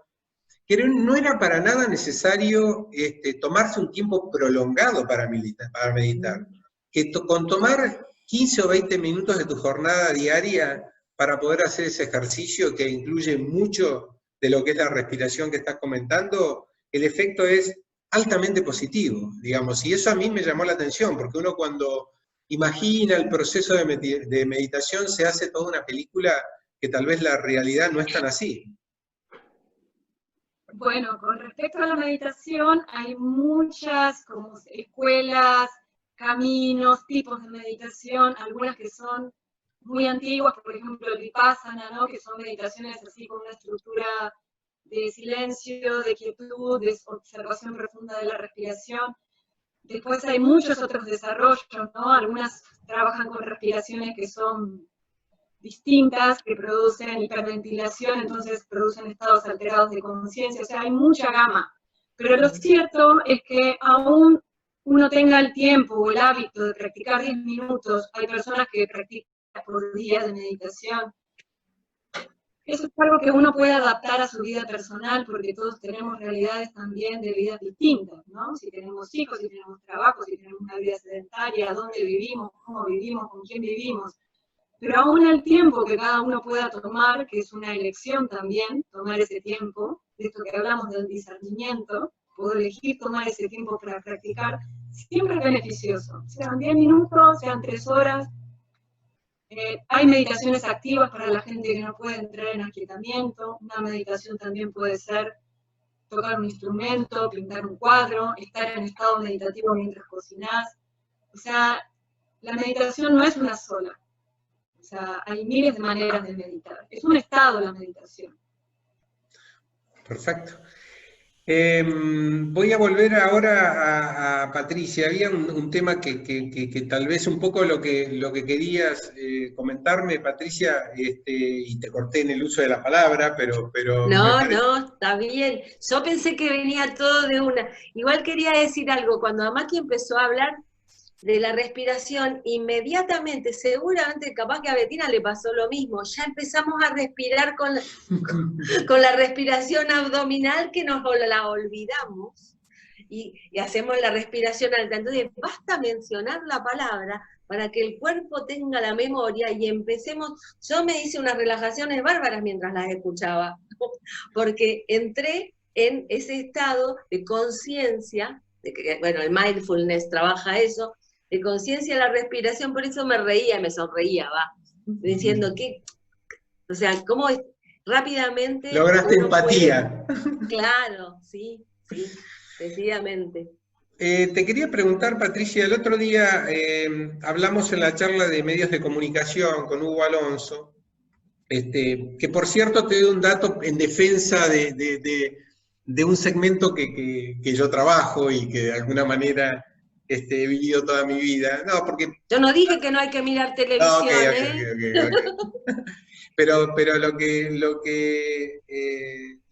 que no era para nada necesario tomarse un tiempo prolongado para meditar, que con tomar 15 o 20 minutos de tu jornada diaria para poder hacer ese ejercicio que incluye mucho de lo que es la respiración que estás comentando, el efecto es altamente positivo, digamos, y eso a mí me llamó la atención, porque uno cuando imagina el proceso de meditación se hace toda una película que tal vez la realidad no es tan así. Bueno, con respecto a la meditación, hay muchas como escuelas, caminos, tipos de meditación, algunas que son muy antiguas, por ejemplo el Vipassana, ¿no? Que son meditaciones así con una estructura de silencio, de quietud, de observación profunda de la respiración. Después hay muchos otros desarrollos, ¿no? Algunas trabajan con respiraciones que son distintas, que producen hiperventilación, entonces producen estados alterados de conciencia, o sea, hay mucha gama. Pero lo cierto es que aún uno tenga el tiempo o el hábito de practicar 10 minutos, hay personas que practican por días de meditación. Eso es algo que uno puede adaptar a su vida personal, porque todos tenemos realidades también de vidas distintas, ¿no? Si tenemos hijos, si tenemos trabajo, si tenemos una vida sedentaria, dónde vivimos, cómo vivimos, con quién vivimos. Pero aún el tiempo que cada uno pueda tomar, que es una elección también, tomar ese tiempo, de esto que hablamos del discernimiento, puedo elegir tomar ese tiempo para practicar, siempre es beneficioso. Sean 10 minutos, sean 3 horas. Hay meditaciones activas para la gente que no puede entrar en aquietamiento. Una meditación también puede ser tocar un instrumento, pintar un cuadro, estar en estado meditativo mientras cocinás. O sea, la meditación no es una sola. O sea, hay miles de maneras de meditar. Es un estado la meditación. Perfecto. Voy a volver ahora a Patricia. Había un tema que tal vez un poco lo que querías comentarme, Patricia, y te corté en el uso de la palabra, pero No, está bien. Yo pensé que venía todo de una. Igual quería decir algo, cuando Amaki empezó a hablar de la respiración, inmediatamente, seguramente capaz que a Betina le pasó lo mismo, ya empezamos a respirar con la respiración abdominal que nos la olvidamos y hacemos la respiración alta. Entonces basta mencionar la palabra para que el cuerpo tenga la memoria y empecemos. Yo me hice unas relajaciones bárbaras mientras las escuchaba, porque entré en ese estado de conciencia, bueno, el mindfulness trabaja eso, de conciencia de la respiración, por eso me reía, me sonreía, diciendo que, o sea, cómo rápidamente... Lograste empatía. Claro, sí, decididamente. Te quería preguntar, Patricia, el otro día hablamos en la charla de medios de comunicación con Hugo Alonso, que por cierto te doy un dato en defensa de un segmento que yo trabajo y que de alguna manera he vivido toda mi vida. No, porque... Yo no dije que no hay que mirar televisión, okay. Pero lo que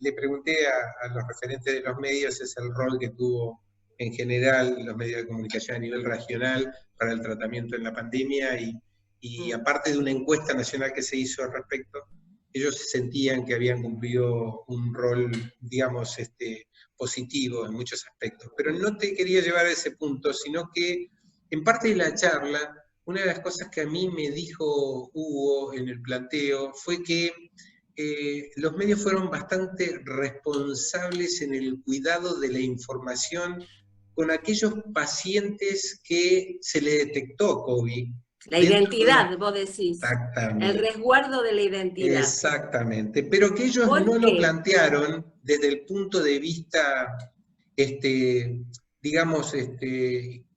le pregunté a los referentes de los medios es el rol que tuvo en general los medios de comunicación a nivel regional para el tratamiento en la pandemia y aparte de una encuesta nacional que se hizo al respecto, ellos sentían que habían cumplido un rol, digamos, positivo en muchos aspectos. Pero no te quería llevar a ese punto, sino que en parte de la charla una de las cosas que a mí me dijo Hugo en el planteo fue que los medios fueron bastante responsables en el cuidado de la información con aquellos pacientes que se le detectó COVID. La identidad, vos decís. Exactamente. El resguardo de la identidad. Exactamente, pero que ellos no lo plantearon desde el punto de vista, digamos,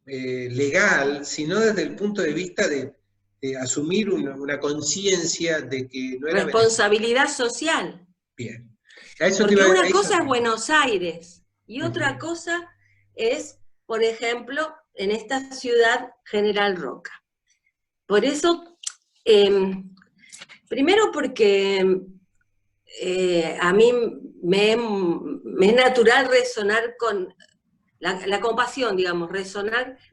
legal, sino desde el punto de vista de asumir una conciencia de que no era... Responsabilidad social. Bien. Porque una cosa es Buenos Aires y otra cosa es, por ejemplo, en esta ciudad, General Roca. Por eso, primero porque a mí me es natural resonar con la compasión, digamos,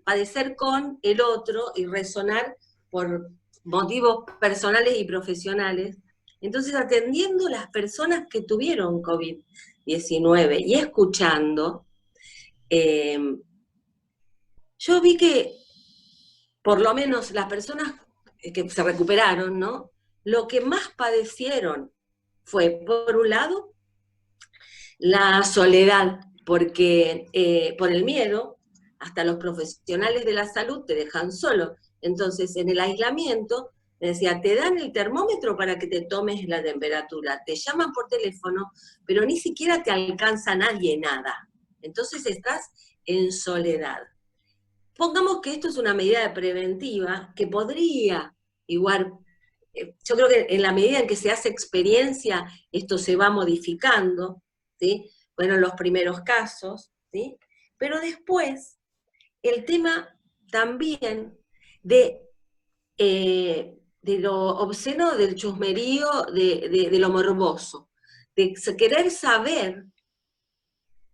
padecer con el otro y resonar por motivos personales y profesionales. Entonces, atendiendo a las personas que tuvieron COVID-19 y escuchando, yo vi que, por lo menos las personas que se recuperaron, ¿no? Lo que más padecieron fue, por un lado, la soledad, porque por el miedo, hasta los profesionales de la salud te dejan solo. Entonces, en el aislamiento, me decía, te dan el termómetro para que te tomes la temperatura, te llaman por teléfono, pero ni siquiera te alcanza nadie nada. Entonces estás en soledad. Pongamos que esto es una medida preventiva que podría, igual, yo creo que en la medida en que se hace experiencia, esto se va modificando, ¿sí? Bueno, los primeros casos, ¿sí? Pero después, el tema también de lo obsceno, del chusmerío, de lo morboso, de querer saber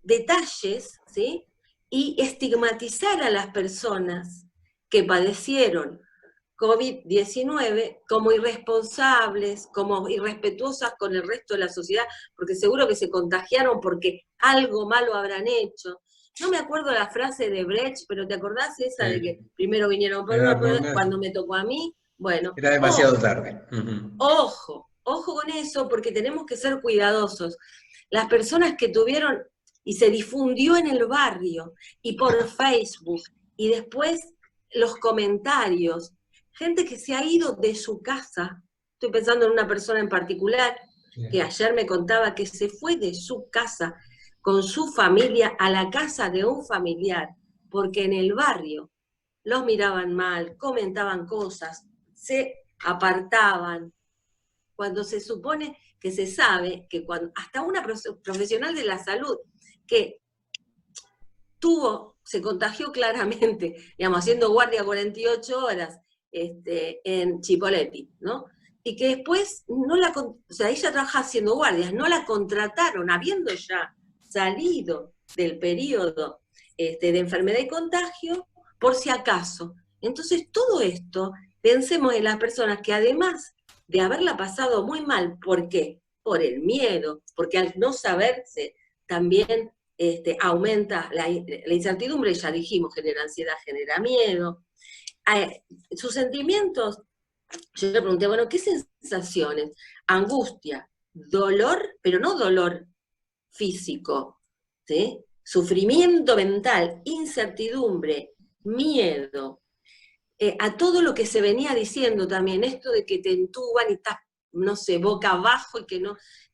detalles, ¿sí? Y estigmatizar a las personas que padecieron COVID-19 como irresponsables, como irrespetuosas con el resto de la sociedad, porque seguro que se contagiaron porque algo malo habrán hecho. No me acuerdo la frase de Brecht, pero ¿te acordás esa de que primero vinieron por uno, cuando me tocó a mí? Bueno, era demasiado tarde. Ojo con eso, porque tenemos que ser cuidadosos. Las personas que tuvieron, y se difundió en el barrio, y por Facebook, y después los comentarios, gente que se ha ido de su casa, estoy pensando en una persona en particular, que ayer me contaba que se fue de su casa, con su familia, a la casa de un familiar, porque en el barrio los miraban mal, comentaban cosas, se apartaban, cuando se supone que se sabe que hasta una profesional de la salud que se contagió claramente, digamos, haciendo guardia 48 horas en Chipoleti, ¿no? Y que después ella trabaja haciendo guardias, no la contrataron, habiendo ya salido del periodo de enfermedad y contagio, por si acaso. Entonces, todo esto, pensemos en las personas que además de haberla pasado muy mal, ¿por qué? Por el miedo, porque al no saberse también aumenta la incertidumbre, ya dijimos, genera ansiedad, genera miedo. Sus sentimientos, yo le pregunté, bueno, ¿qué sensaciones? Angustia, dolor, pero no dolor físico, ¿sí? Sufrimiento mental, incertidumbre, miedo, a todo lo que se venía diciendo también, esto de que te entuban y estás, no sé, boca abajo y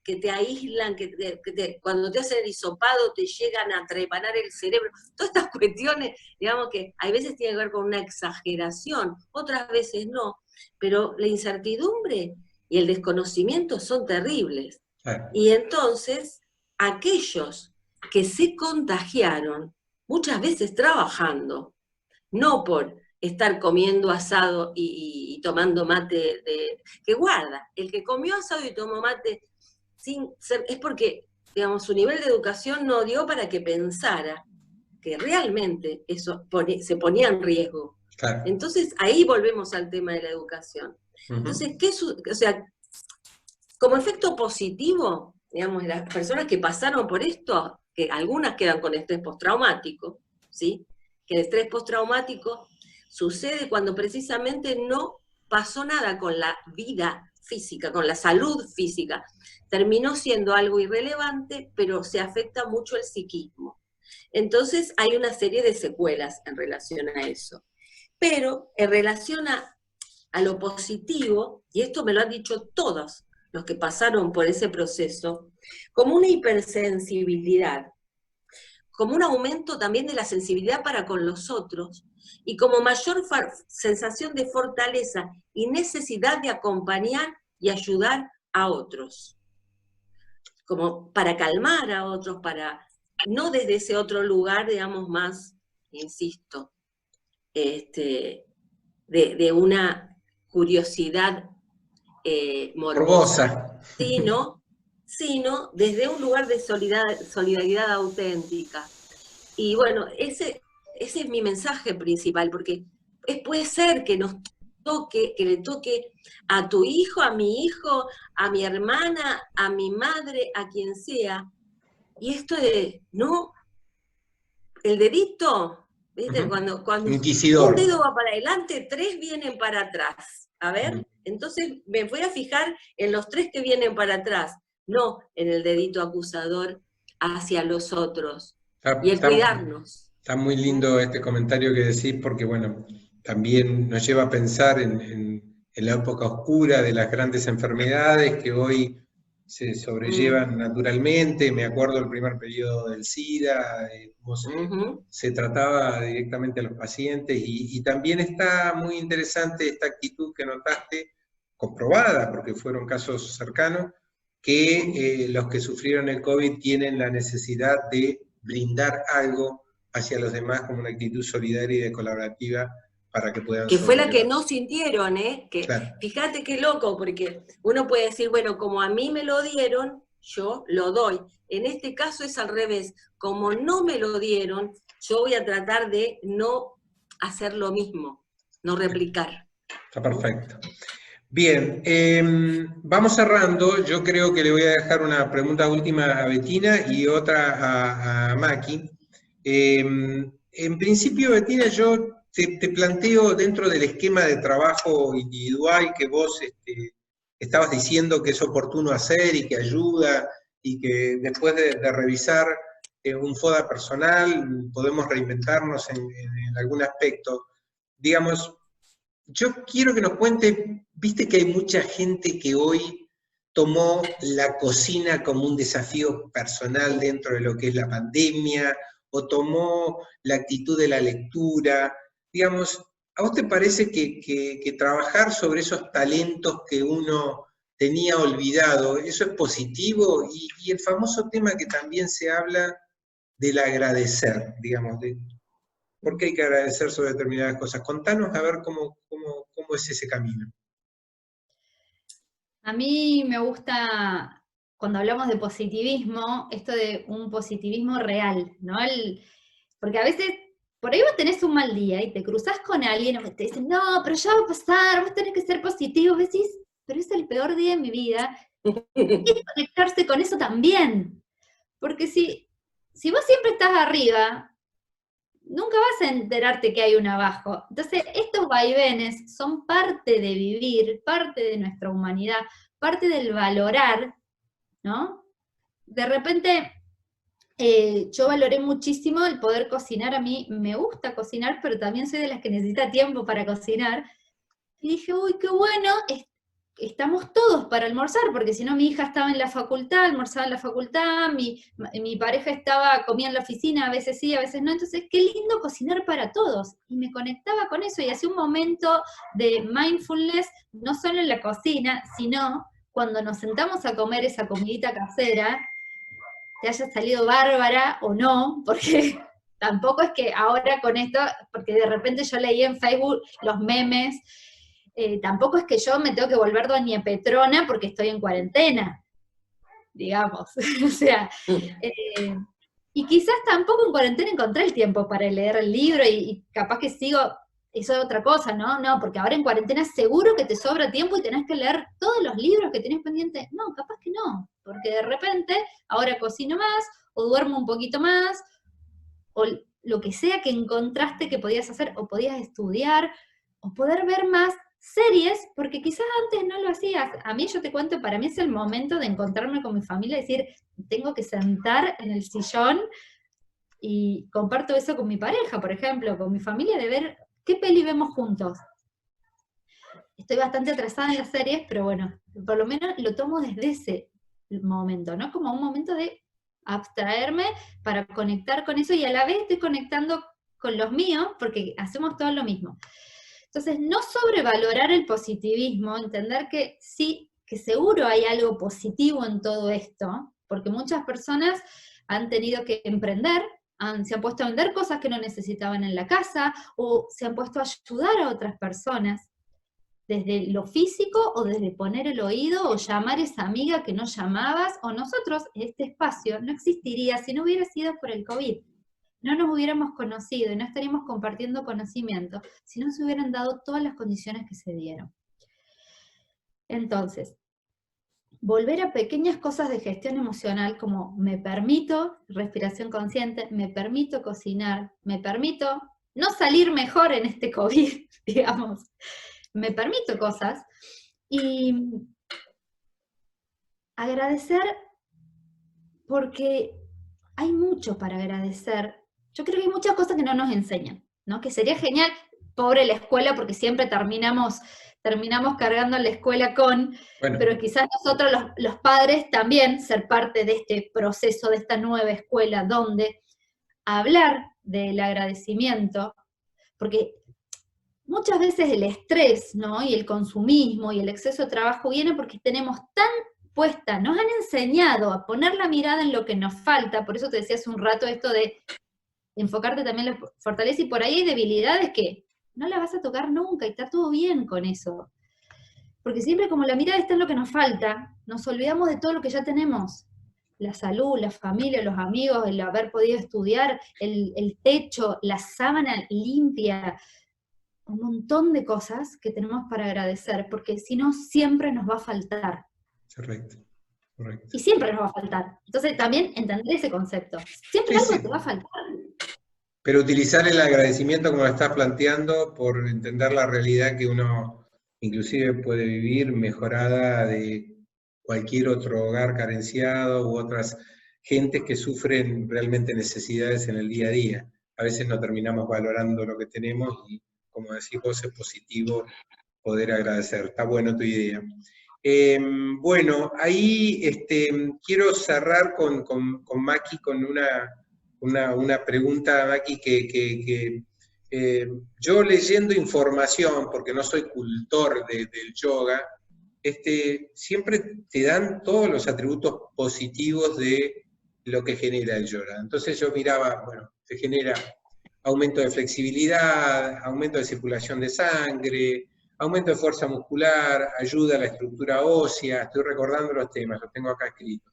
que te aíslan, cuando te hacen el hisopado te llegan a trepanar el cerebro, todas estas cuestiones, digamos que hay veces tienen que ver con una exageración, otras veces no, pero la incertidumbre y el desconocimiento son terribles. Y entonces, aquellos que se contagiaron, muchas veces trabajando, no por estar comiendo asado y tomando mate, que guarda, el que comió asado y tomó mate es porque, digamos, su nivel de educación no dio para que pensara que realmente eso se ponía en riesgo. Claro. Entonces, ahí volvemos al tema de la educación. Entonces, como efecto positivo, digamos, las personas que pasaron por esto, que algunas quedan con estrés postraumático, ¿sí? Que el estrés postraumático sucede cuando precisamente no pasó nada con la vida física, con la salud física. Terminó siendo algo irrelevante, pero se afecta mucho el psiquismo. Entonces hay una serie de secuelas en relación a eso. Pero en relación a lo positivo, y esto me lo han dicho todos los que pasaron por ese proceso, como una hipersensibilidad, como un aumento también de la sensibilidad para con los otros, y como mayor sensación de fortaleza y necesidad de acompañar y ayudar a otros, como para calmar a otros, para no desde ese otro lugar, digamos, más, insisto, de una curiosidad morbosa, sino desde un lugar de solidaridad auténtica. Y bueno, ese es mi mensaje principal, porque puede ser que nos toque, que le toque a tu hijo, a mi hijo, a mi hermana, a mi madre, a quien sea, y esto de, no, el dedito, ¿viste? Cuando Inquisidor. Un dedo va para adelante, 3 vienen para atrás. A ver, entonces me voy a fijar en los 3 que vienen para atrás, no en el dedito acusador hacia los otros. Y el cuidarnos. Está muy lindo este comentario que decís, porque bueno, también nos lleva a pensar en la época oscura de las grandes enfermedades que hoy se sobrellevan naturalmente. Me acuerdo el primer periodo del SIDA, cómo se trataba directamente a los pacientes, y también está muy interesante esta actitud que notaste, comprobada, porque fueron casos cercanos, que los que sufrieron el COVID tienen la necesidad de brindar algo hacia los demás como una actitud solidaria y colaborativa para que puedan que fue la que no sintieron, que claro. Fíjate qué loco, porque uno puede decir, bueno, como a mí me lo dieron, yo lo doy. En este caso es al revés, como no me lo dieron, yo voy a tratar de no hacer lo mismo, no replicar. Está perfecto. Bien, vamos cerrando. Yo creo que le voy a dejar una pregunta última a Bettina y otra a Maki. En principio, Bettina, yo te planteo dentro del esquema de trabajo individual que vos estabas diciendo que es oportuno hacer y que ayuda, y que después de revisar un FODA personal podemos reinventarnos en algún aspecto. Digamos, yo quiero que nos cuente, viste que hay mucha gente que hoy tomó la cocina como un desafío personal dentro de lo que es la pandemia, o tomó la actitud de la lectura. Digamos, ¿a vos te parece que trabajar sobre esos talentos que uno tenía olvidado, eso es positivo? Y el famoso tema que también se habla del agradecer, digamos, ¿por qué hay que agradecer sobre determinadas cosas? Contanos a ver cómo es ese camino. A mí me gusta, cuando hablamos de positivismo, esto de un positivismo real, ¿no? Porque a veces, por ahí vos tenés un mal día y te cruzás con alguien y te dicen, no, pero ya va a pasar, vos tenés que ser positivo. Vos decís, pero es el peor día de mi vida. Hay que conectarse con eso también. Porque si vos siempre estás arriba, nunca vas a enterarte que hay un abajo. Entonces, estos vaivenes son parte de vivir, parte de nuestra humanidad, parte del valorar, ¿no? De repente, yo valoré muchísimo el poder cocinar. A mí me gusta cocinar, pero también soy de las que necesita tiempo para cocinar. Y dije, uy, qué bueno, estamos todos para almorzar, porque si no mi hija estaba en la facultad, almorzaba en la facultad, mi pareja comía en la oficina, a veces sí, a veces no. Entonces, qué lindo cocinar para todos. Y me conectaba con eso, y hacía un momento de mindfulness, no solo en la cocina, sino cuando nos sentamos a comer esa comidita casera, te haya salido bárbara o no, porque tampoco es que ahora con esto, porque de repente yo leí en Facebook los memes, tampoco es que yo me tengo que volver doña Petrona porque estoy en cuarentena, digamos. O sea, y quizás tampoco en cuarentena encontré el tiempo para leer el libro, y capaz que sigo, eso es otra cosa, ¿no? No, porque ahora en cuarentena seguro que te sobra tiempo y tenés que leer todos los libros que tenés pendientes. No, capaz que no, porque de repente ahora cocino más, o duermo un poquito más, o lo que sea que encontraste que podías hacer, o podías estudiar, o poder ver más series, porque quizás antes no lo hacías. A mí, yo te cuento, para mí es el momento de encontrarme con mi familia y decir, tengo que sentar en el sillón, y comparto eso con mi pareja, por ejemplo, con mi familia, de ver qué peli vemos juntos. Estoy bastante atrasada en las series, pero bueno, por lo menos lo tomo desde ese momento, ¿no? Como un momento de abstraerme para conectar con eso, y a la vez estoy conectando con los míos, porque hacemos todo lo mismo. Entonces, no sobrevalorar el positivismo, entender que sí, que seguro hay algo positivo en todo esto, porque muchas personas han tenido que emprender, se han puesto a vender cosas que no necesitaban en la casa, o se han puesto a ayudar a otras personas, desde lo físico, o desde poner el oído, o llamar a esa amiga que no llamabas, o nosotros, este espacio no existiría si no hubiera sido por el COVID. No nos hubiéramos conocido y no estaríamos compartiendo conocimiento si no se hubieran dado todas las condiciones que se dieron. Entonces, volver a pequeñas cosas de gestión emocional, como me permito respiración consciente, me permito cocinar, me permito no salir mejor en este COVID, digamos, me permito cosas, y agradecer, porque hay mucho para agradecer. Yo creo que hay muchas cosas que no nos enseñan, ¿no? Que sería genial, pobre la escuela, porque siempre terminamos cargando la escuela con, Bueno, pero quizás nosotros los padres también ser parte de este proceso, de esta nueva escuela, donde hablar del agradecimiento, porque muchas veces el estrés, ¿no? Y el consumismo y el exceso de trabajo viene porque tenemos tan puesta, nos han enseñado a poner la mirada en lo que nos falta, por eso te decía hace un rato esto de enfocarte también en la fortaleza, y por ahí hay debilidades que no las vas a tocar nunca, y está todo bien con eso. Porque siempre como la mirada está en lo que nos falta, nos olvidamos de todo lo que ya tenemos. La salud, la familia, los amigos, el haber podido estudiar, el techo, la sábana limpia, un montón de cosas que tenemos para agradecer, porque si no, siempre nos va a faltar. correcto, correcto. Y siempre nos va a faltar. Entonces también entender ese concepto. Siempre Sí, algo sí. te va a faltar. Pero utilizar el agradecimiento como lo estás planteando, por entender la realidad que uno inclusive puede vivir mejorada de cualquier otro hogar carenciado u otras gentes que sufren realmente necesidades en el día a día. A veces no terminamos valorando lo que tenemos y, como decís vos, es positivo poder agradecer. Está bueno tu idea. Bueno, ahí quiero cerrar con Maki con una pregunta, Maki, que yo leyendo información, porque no soy cultor del yoga, siempre te dan todos los atributos positivos de lo que genera el yoga. Entonces yo miraba, bueno, se genera aumento de flexibilidad, aumento de circulación de sangre, aumento de fuerza muscular, ayuda a la estructura ósea, estoy recordando los temas, los tengo acá escritos.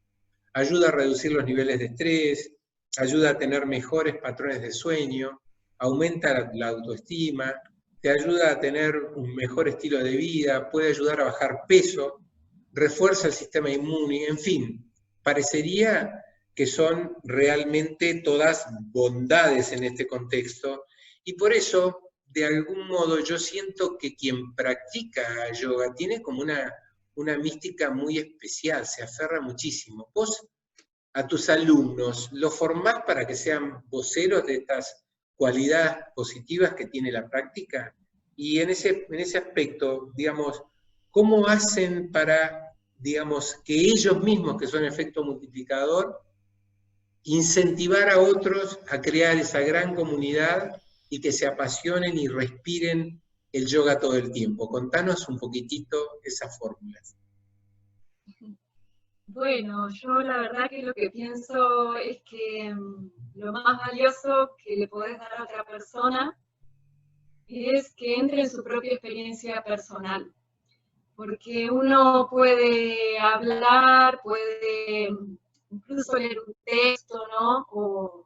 Ayuda a reducir los niveles de estrés, ayuda a tener mejores patrones de sueño, aumenta la autoestima, te ayuda a tener un mejor estilo de vida, puede ayudar a bajar peso, refuerza el sistema inmune, en fin, parecería que son realmente todas bondades en este contexto, y por eso, de algún modo, yo siento que quien practica yoga tiene como una mística muy especial, se aferra muchísimo. Vos a tus alumnos, ¿los formás para que sean voceros de estas cualidades positivas que tiene la práctica? Y en ese aspecto, digamos, ¿cómo hacen para, digamos, que ellos mismos, que son efecto multiplicador, incentivar a otros a crear esa gran comunidad y que se apasionen y respiren el yoga todo el tiempo? Contanos un poquitito esas fórmulas. Bueno, yo la verdad que lo que pienso es que lo más valioso que le podés dar a otra persona es que entre en su propia experiencia personal. Porque uno puede hablar, puede incluso leer un texto, ¿no? O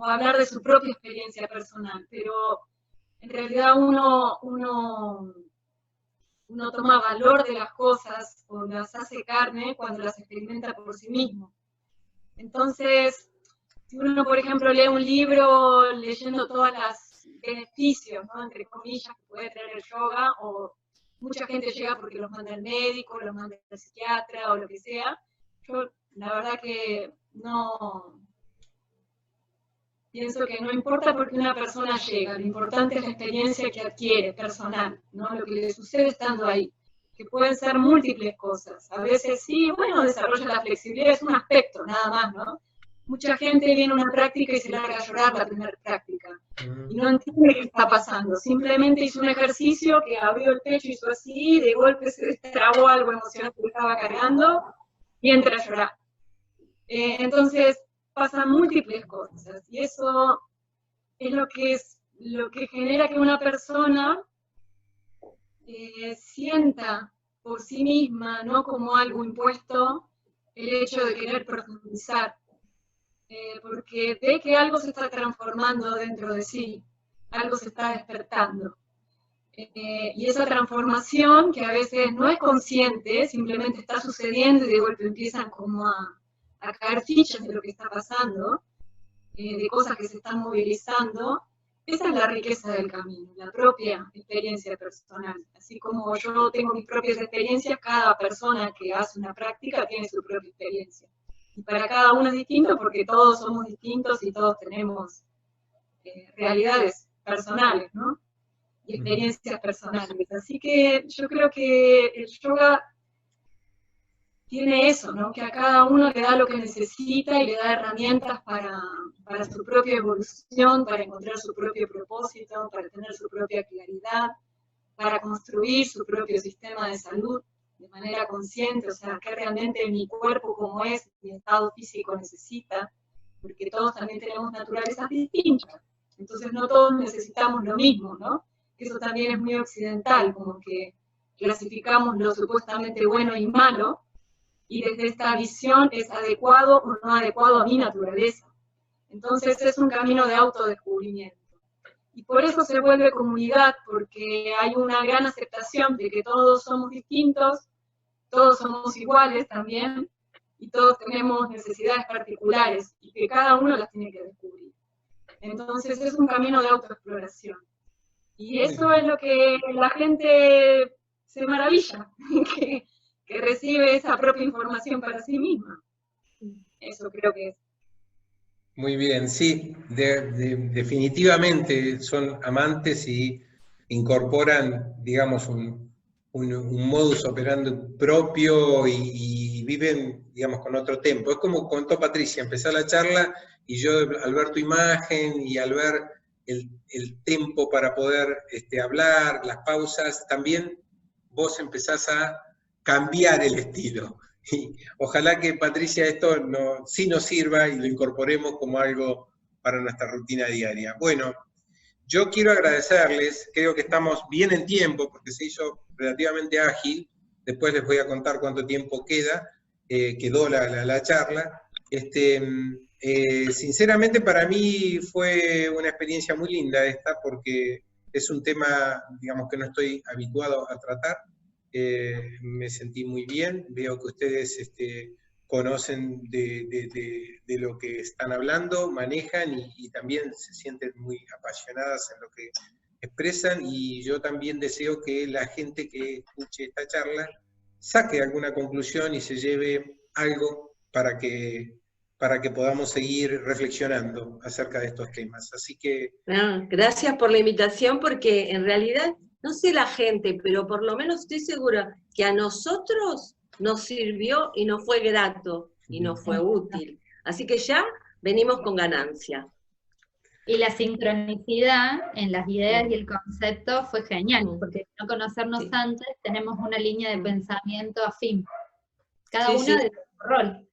hablar de su propia experiencia personal, pero en realidad uno toma valor de las cosas o las hace carne cuando las experimenta por sí mismo. Entonces, si uno, por ejemplo, lee un libro leyendo todos los beneficios, ¿no?, entre comillas, que puede traer el yoga, o mucha gente llega porque los manda el médico, los manda el psiquiatra, o lo que sea, yo la verdad que no... Pienso que no importa por qué una persona llega, lo importante es la experiencia que adquiere, personal, ¿no?, lo que le sucede estando ahí, que pueden ser múltiples cosas. A veces sí, bueno, desarrolla la flexibilidad, es un aspecto nada más, ¿no? Mucha gente viene a una práctica y se larga a llorar la primera práctica, y no entiende qué está pasando, simplemente hizo un ejercicio que abrió el pecho, hizo así, de golpe se destrabó algo emocional que estaba cargando, y entra a llorar. Entonces, pasan múltiples cosas, y eso es lo que genera que una persona sienta por sí misma, no como algo impuesto, el hecho de querer profundizar, porque ve que algo se está transformando dentro de sí, algo se está despertando. Y esa transformación, que a veces no es consciente, simplemente está sucediendo y de golpe empiezan como a caer fichas de lo que está pasando, de cosas que se están movilizando. Esa es la riqueza del camino, la propia experiencia personal. Así como yo tengo mis propias experiencias, cada persona que hace una práctica tiene su propia experiencia. Y para cada uno es distinto porque todos somos distintos y todos tenemos realidades personales, ¿no?, y experiencias personales. Así que yo creo que el yoga tiene eso, ¿no?, que a cada uno le da lo que necesita y le da herramientas para su propia evolución, para encontrar su propio propósito, para tener su propia claridad, para construir su propio sistema de salud de manera consciente, o sea, que realmente mi cuerpo como es, mi estado físico necesita, porque todos también tenemos naturalezas distintas, entonces no todos necesitamos lo mismo, ¿no? Eso también es muy occidental, como que clasificamos lo supuestamente bueno y malo, y desde esta visión es adecuado o no adecuado a mi naturaleza. Entonces es un camino de autodescubrimiento. Y por eso se vuelve comunidad, porque hay una gran aceptación de que todos somos distintos, todos somos iguales también, y todos tenemos necesidades particulares, y que cada uno las tiene que descubrir. Entonces es un camino de autoexploración. Y eso es lo que la gente se maravilla, que recibe esa propia información para sí misma. Eso creo que es. Muy bien, sí, definitivamente son amantes y incorporan, digamos, un modus operandi propio y viven, digamos, con otro tempo. Es como contó Patricia, empezó la charla y yo al ver tu imagen y al ver el tempo para poder hablar, las pausas, también vos empezás a cambiar el estilo. Y ojalá que, Patricia, esto sí nos sirva y lo incorporemos como algo para nuestra rutina diaria. Bueno, yo quiero agradecerles, creo que estamos bien en tiempo porque se hizo relativamente ágil, después les voy a contar cuánto tiempo quedó la charla. Sinceramente para mí fue una experiencia muy linda esta porque es un tema, digamos, que no estoy habituado a tratar. Me sentí muy bien, veo que ustedes conocen de lo que están hablando, manejan y también se sienten muy apasionadas en lo que expresan, y yo también deseo que la gente que escuche esta charla saque alguna conclusión y se lleve algo para que podamos seguir reflexionando acerca de estos temas. Así que... Gracias por la invitación, porque en realidad, no sé la gente, pero por lo menos estoy segura que a nosotros nos sirvió y nos fue grato y nos fue útil. Así que ya venimos con ganancia. Y la sincronicidad en las ideas y el concepto fue genial, porque no conocernos antes tenemos una línea de pensamiento afín. Cada uno de su rol.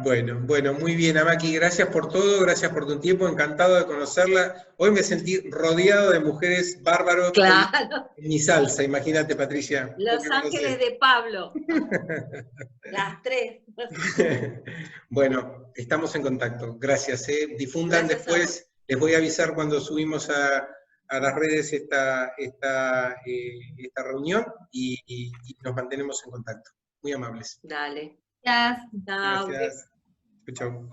Bueno, muy bien, Amaki, gracias por todo, gracias por tu tiempo, encantado de conocerla. Hoy me sentí rodeado de mujeres bárbaros. Claro. En mi salsa, imagínate, Patricia. Los ángeles de Pablo. Las tres. Bueno, estamos en contacto, gracias. Difundan gracias después, les voy a avisar cuando subimos a las redes esta reunión y nos mantenemos en contacto. Muy amables. Dale. Gracias. Gracias. Chau.